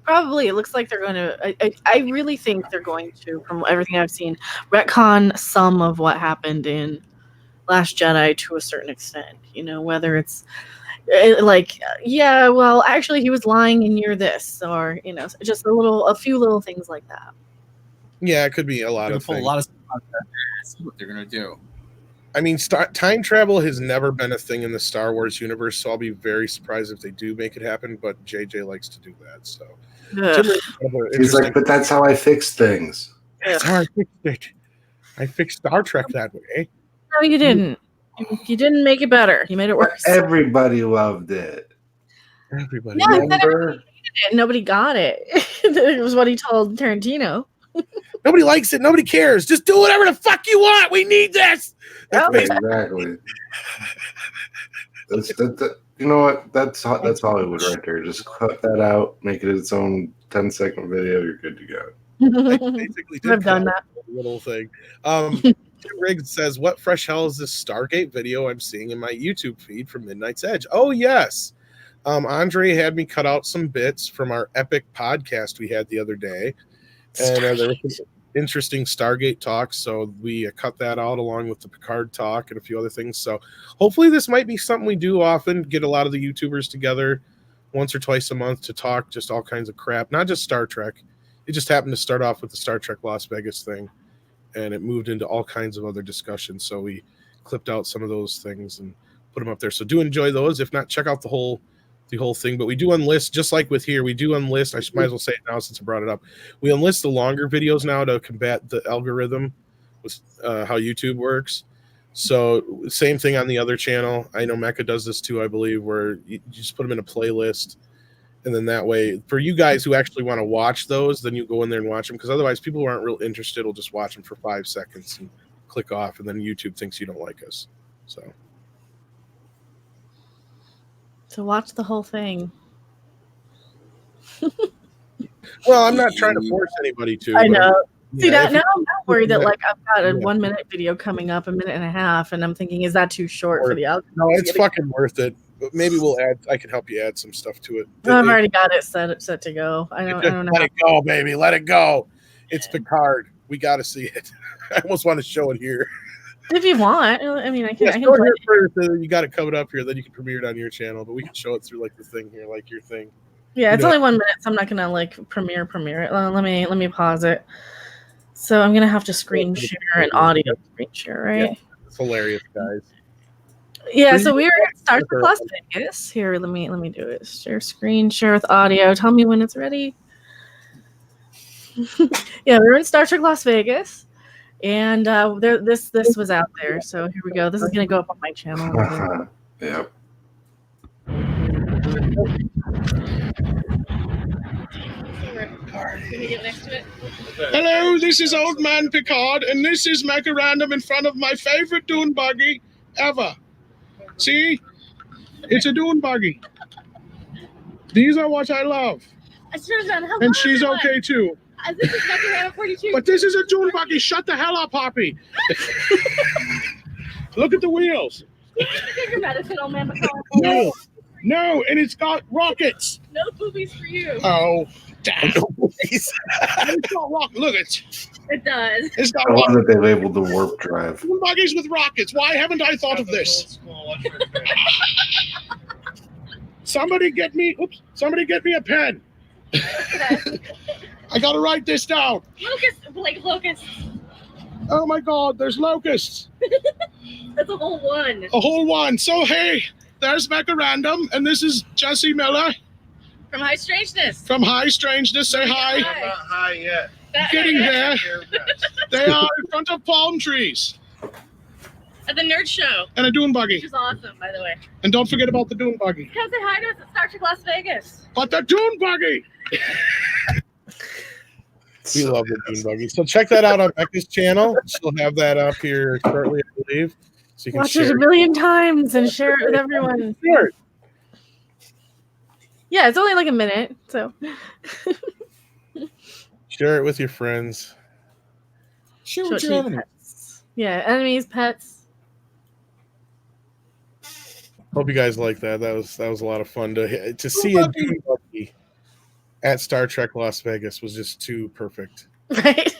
S2: Probably. It looks like they're going to. I really think they're going to, from everything I've seen, retcon some of what happened in Last Jedi to a certain extent. Whether it's well, actually he was lying and you're this, or just a few little things like that.
S3: Yeah, it could be a lot of things.
S1: A lot of stuff out there. That's what they're gonna do.
S3: I mean, time travel has never been a thing in the Star Wars universe, so I'll be very surprised if they do make it happen. But JJ likes to do that, so
S4: he's like, but that's how I fix things.
S3: That's how I fixed it. I fixed Star Trek that way.
S2: No, you didn't. You didn't make it better. You made it worse.
S4: Everybody loved it.
S3: Everybody.
S2: Yeah, everybody hated it. Nobody got it. It was what he told Tarantino.
S3: Nobody likes it. Nobody cares. Just do whatever the fuck you want. We need this.
S4: Exactly. You know what? That's Hollywood right there. Just cut that out. Make it its own 10-second video. You're good to go.
S3: I basically did.
S2: I've done that
S3: little thing. Tim Riggs says, "What fresh hell is this Stargate video I'm seeing in my YouTube feed from Midnight's Edge?" Oh yes, Andre had me cut out some bits from our epic podcast we had the other day, and there was some interesting Stargate talk. So we cut that out along with the Picard talk and a few other things. So hopefully this might be something we do often. Get a lot of the YouTubers together once or twice a month to talk just all kinds of crap, not just Star Trek. It just happened to start off with the Star Trek Las Vegas thing, and it moved into all kinds of other discussions. So we clipped out some of those things and put them up there. So do enjoy those. If not, check out the whole thing. But we do unlist, just like with here, we do unlist. I might as well say it now since I brought it up. We unlist the longer videos now to combat the algorithm with how YouTube works. So same thing on the other channel. I know Mecca does this too, I believe, where you just put them in a playlist. And then that way, for you guys who actually want to watch those, then you go in there and watch them. Because otherwise, people who aren't real interested will just watch them for 5 seconds and click off. And then YouTube thinks you don't like us.
S2: So watch the whole thing.
S3: Well, I'm not trying to force anybody to.
S2: I know. See,
S3: Yeah,
S2: now I'm not worried that like I've got a 1 minute video coming up, 1.5 minutes, and I'm thinking, is that too short for the algorithm?
S3: No, it's fucking worth it. But maybe we'll add. I can help you add some stuff to it.
S2: I've already got it set to go. I don't know.
S3: Let it go, baby. Let it go. It's Picard. We got to see it. I almost want to show it here.
S2: If you want, I mean, I can.
S3: Show it here first. You got it covered up here. Then you can premiere it on your channel. But we can show it through like the thing here, like your thing.
S2: Yeah, it's only 1 minute, so I'm not gonna like premiere it. Let me pause it. So I'm gonna have to screen share an audio screen share, right?
S3: Yeah, it's hilarious, guys.
S2: Yeah, so we're at Star Trek Las Vegas. Here, let me do it. Share screen, share with audio. Tell me when it's ready. Yeah, we're in Star Trek Las Vegas, and this was out there. So here we go. This is gonna go up on my channel.
S4: Yep.
S7: Hello, this is Old Man Picard, and this is Macarandum in front of my favorite dune buggy ever. See? It's a dune buggy. These are what I love. And she's okay too.
S8: This is Macarandum 42.
S7: But this is a dune buggy. Shut the hell up, Poppy. Look at the wheels.
S8: Take your medicine, Old Man Picard.
S7: No, and it's got rockets.
S8: No boobies for you.
S7: Oh, damn. It's got rockets. Look,
S8: It does.
S7: It's got
S4: I love
S7: rockets.
S4: that they labeled the warp drive.
S7: Dune buggies with rockets. Why haven't I thought of this? Somebody get me a pen. I gotta write this down.
S8: Locusts.
S7: Oh my God, there's locusts.
S8: That's a whole one.
S7: A whole one. So hey, there's Macarandum, and this is Jesse Miller
S8: From High Strangeness.
S7: from High Strangeness. Say hi.
S8: Hi.
S3: Hi, yeah.
S8: That
S7: getting there. They are in front of palm trees
S8: At the nerd show,
S7: and a dune buggy.
S8: which is awesome, by the way.
S7: And don't forget about the dune buggy.
S8: Come say hi to us at Star Trek Las Vegas.
S7: But the dune buggy.
S3: We love the Dune Buggy. So check that out on Becca's channel. She'll have that up here shortly, I believe. So you can
S2: Watch
S3: share
S2: it a million times and share it with everyone.
S3: Sure.
S2: Yeah, it's only like a minute, so
S3: Share it with your friends.
S1: Share
S2: show
S1: with
S2: it
S1: your
S2: to your
S1: enemy.
S2: pets. Yeah, enemies, pets.
S3: Hope you guys like that. That was a lot of fun to see a Dune Buggy at Star Trek Las Vegas was just too perfect.
S2: Right?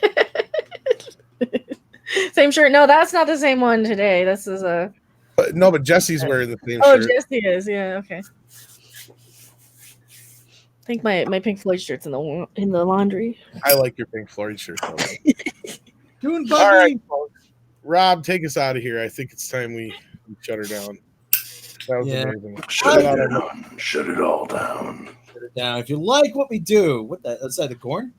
S2: Same shirt. No, that's not the same one today. This is a.
S3: But Jesse's wearing the same
S2: Oh,
S3: shirt.
S2: Jesse is. Yeah. Okay. I think my Pink Floyd shirt's in the laundry.
S3: I like your Pink Floyd shirt. Though.
S1: Dune
S3: All
S1: buggy.
S3: right, folks. Rob, take us out of here. I think it's time we shut her down. That was
S1: Yeah.
S3: amazing.
S4: Shut it down. Shut it all down.
S1: Shut it down. If you like what we do, what that? Is that the corn?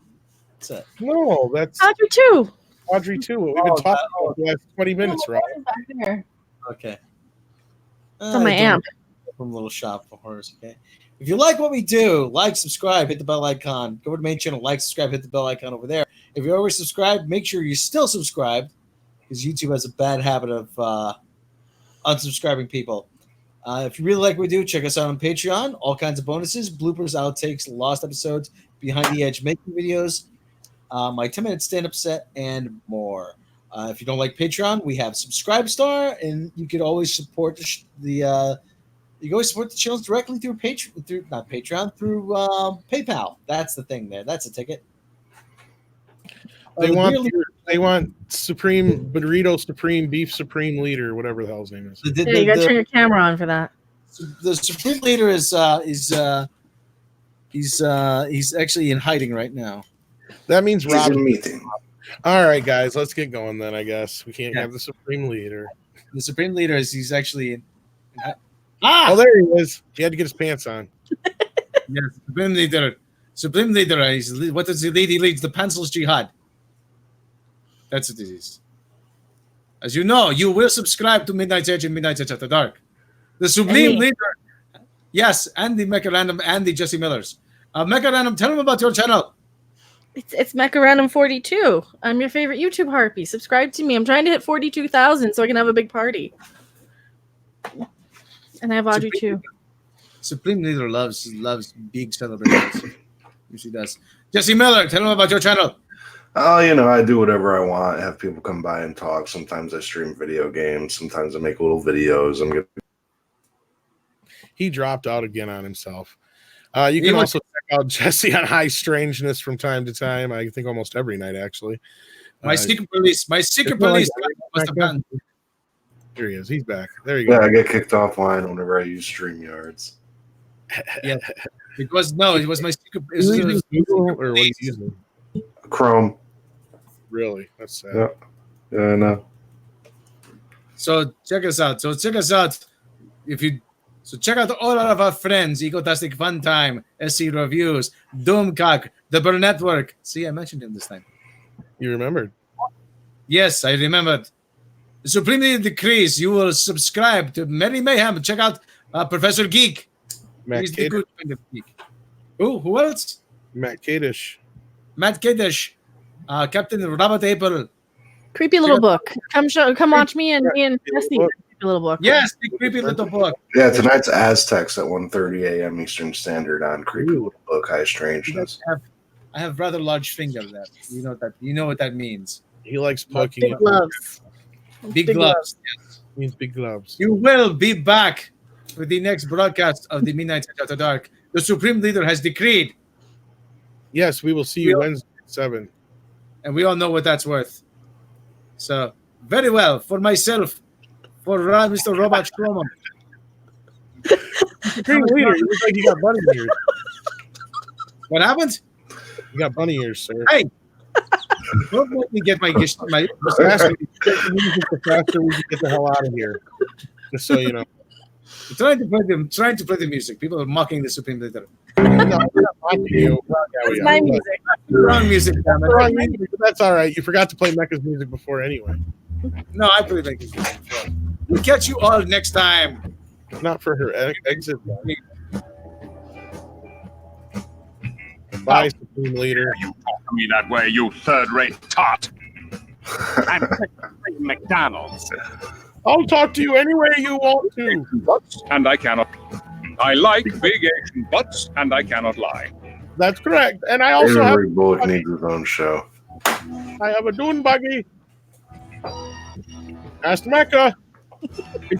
S1: What's that?
S3: No, that's
S2: Audrey too.
S3: Audrey too. What we've been talking about the last 20 minutes, Rob.
S2: Back there.
S1: Okay.
S2: It's on my amp.
S1: From Little Shop for Horrors. Okay. If you like what we do, like, subscribe, hit the bell icon. Go to the main channel, like, subscribe, hit the bell icon over there. If you're already subscribed, make sure you're still subscribed because YouTube has a bad habit of unsubscribing people. If you really like what we do, check us out on Patreon. All kinds of bonuses, bloopers, outtakes, lost episodes, behind the edge making videos, my 10-minute stand-up set, and more. If you don't like Patreon, we have Subscribestar, and you can always support you can always support the channels directly through PayPal. That's the thing there. That's a ticket.
S3: They want Supreme Burrito Supreme Beef Supreme Leader, whatever the hell his name is.
S2: Yeah, you gotta turn your camera on for that.
S1: The Supreme Leader is he's actually in hiding right now.
S3: That means
S4: He's
S3: Rob.
S4: in meeting.
S3: All right, guys, let's get going then. I guess we can't have the Supreme Leader.
S1: The Supreme Leader he's actually in.
S3: Oh, there he is. He had to get his pants on.
S1: Yes, Supreme Leader. Supreme Leader is what does he lead? He leads the Pencils Jihad. That's what it is. As you know, you will subscribe to Midnight Edge and Midnight Edge After Dark. The Supreme Leader. Yes, and the Mecha Random and the Jesse Millers. Mecha Random, tell them about your channel.
S2: It's Mecha Random 42. I'm your favorite YouTube harpy. Subscribe to me. I'm trying to hit 42,000 so I can have a big party. And I have Audrey too.
S1: Supreme Leader loves big celebrations. Usually does. Jesse Miller, tell them about your channel.
S4: Oh, I do whatever I want. Have people come by and talk. Sometimes I stream video games. Sometimes I make little videos.
S3: He dropped out again on himself. You can also check out Jesse on High Strangeness from time to time. I think almost every night, actually.
S1: My secret police must have gotten.
S3: Here he is. He's back. There you go.
S4: Yeah, I get kicked offline whenever I use StreamYards.
S1: Yeah, it was my secret.
S3: Is he using Google or what are you using?
S4: Chrome.
S3: Really? That's sad.
S4: Yeah, I know.
S1: So check us out. Check out all of our friends, Egotastic Fun Time, SC Reviews, Doomcock, The Burn Network. See, I mentioned him this time.
S3: You remembered?
S1: Yes, I remembered. Supremely Decrease, you will subscribe to Merry Mayhem. Check out Professor Geek.
S3: Matt
S1: He's the
S3: Kadish.
S1: good kind of geek. Who else?
S3: Matt Kadish.
S1: Matt Kadish, Captain Robert April.
S2: Creepy little book. Come watch me and Jesse. Creepy little book.
S1: Yes, the creepy little book.
S4: Yeah, tonight's Aztecs at 1:30 a.m. Eastern Standard on Creepy Little Book, High Strangeness.
S1: I have rather large finger left. You know what that means.
S3: He likes poking.
S2: Big gloves.
S1: Big gloves. Yes.
S3: Means big gloves.
S1: You will be back with the next broadcast of the Midnight After Dark. The Supreme Leader has decreed.
S3: Yes, we will see you Wednesday at 7.
S1: And we all know what that's worth. So, very well. For myself, for Mr. Robot Stroman.
S3: Supreme Leader, you look like you got bunny ears.
S1: What happened?
S3: You got bunny ears, sir.
S1: Hey! Don't let me get my
S3: The faster we can get the hell out of here. Just so you know.
S1: I'm trying to play the music. People are mocking the Supreme Leader.
S3: No, we're not mocking you. Well, yeah,
S2: That's
S3: we
S2: my
S3: are, but-
S2: music.
S1: Wrong music, damn it.
S3: Wrong music, but that's all right. You forgot to play Mecca's music before anyway.
S1: No, I believe Mecca's music before. We'll catch you all next time.
S3: Not for her exit. Bye, Supreme Leader.
S9: You talk to me that way, you third-rate tot. I'm McDonald's.
S3: I'll talk to you any way you want to.
S9: Butts, and I cannot. I like big Asian butts, and I cannot lie.
S3: That's correct. And I also have
S4: Every bullock needs his own show.
S3: a dune buggy. Ask Mecca.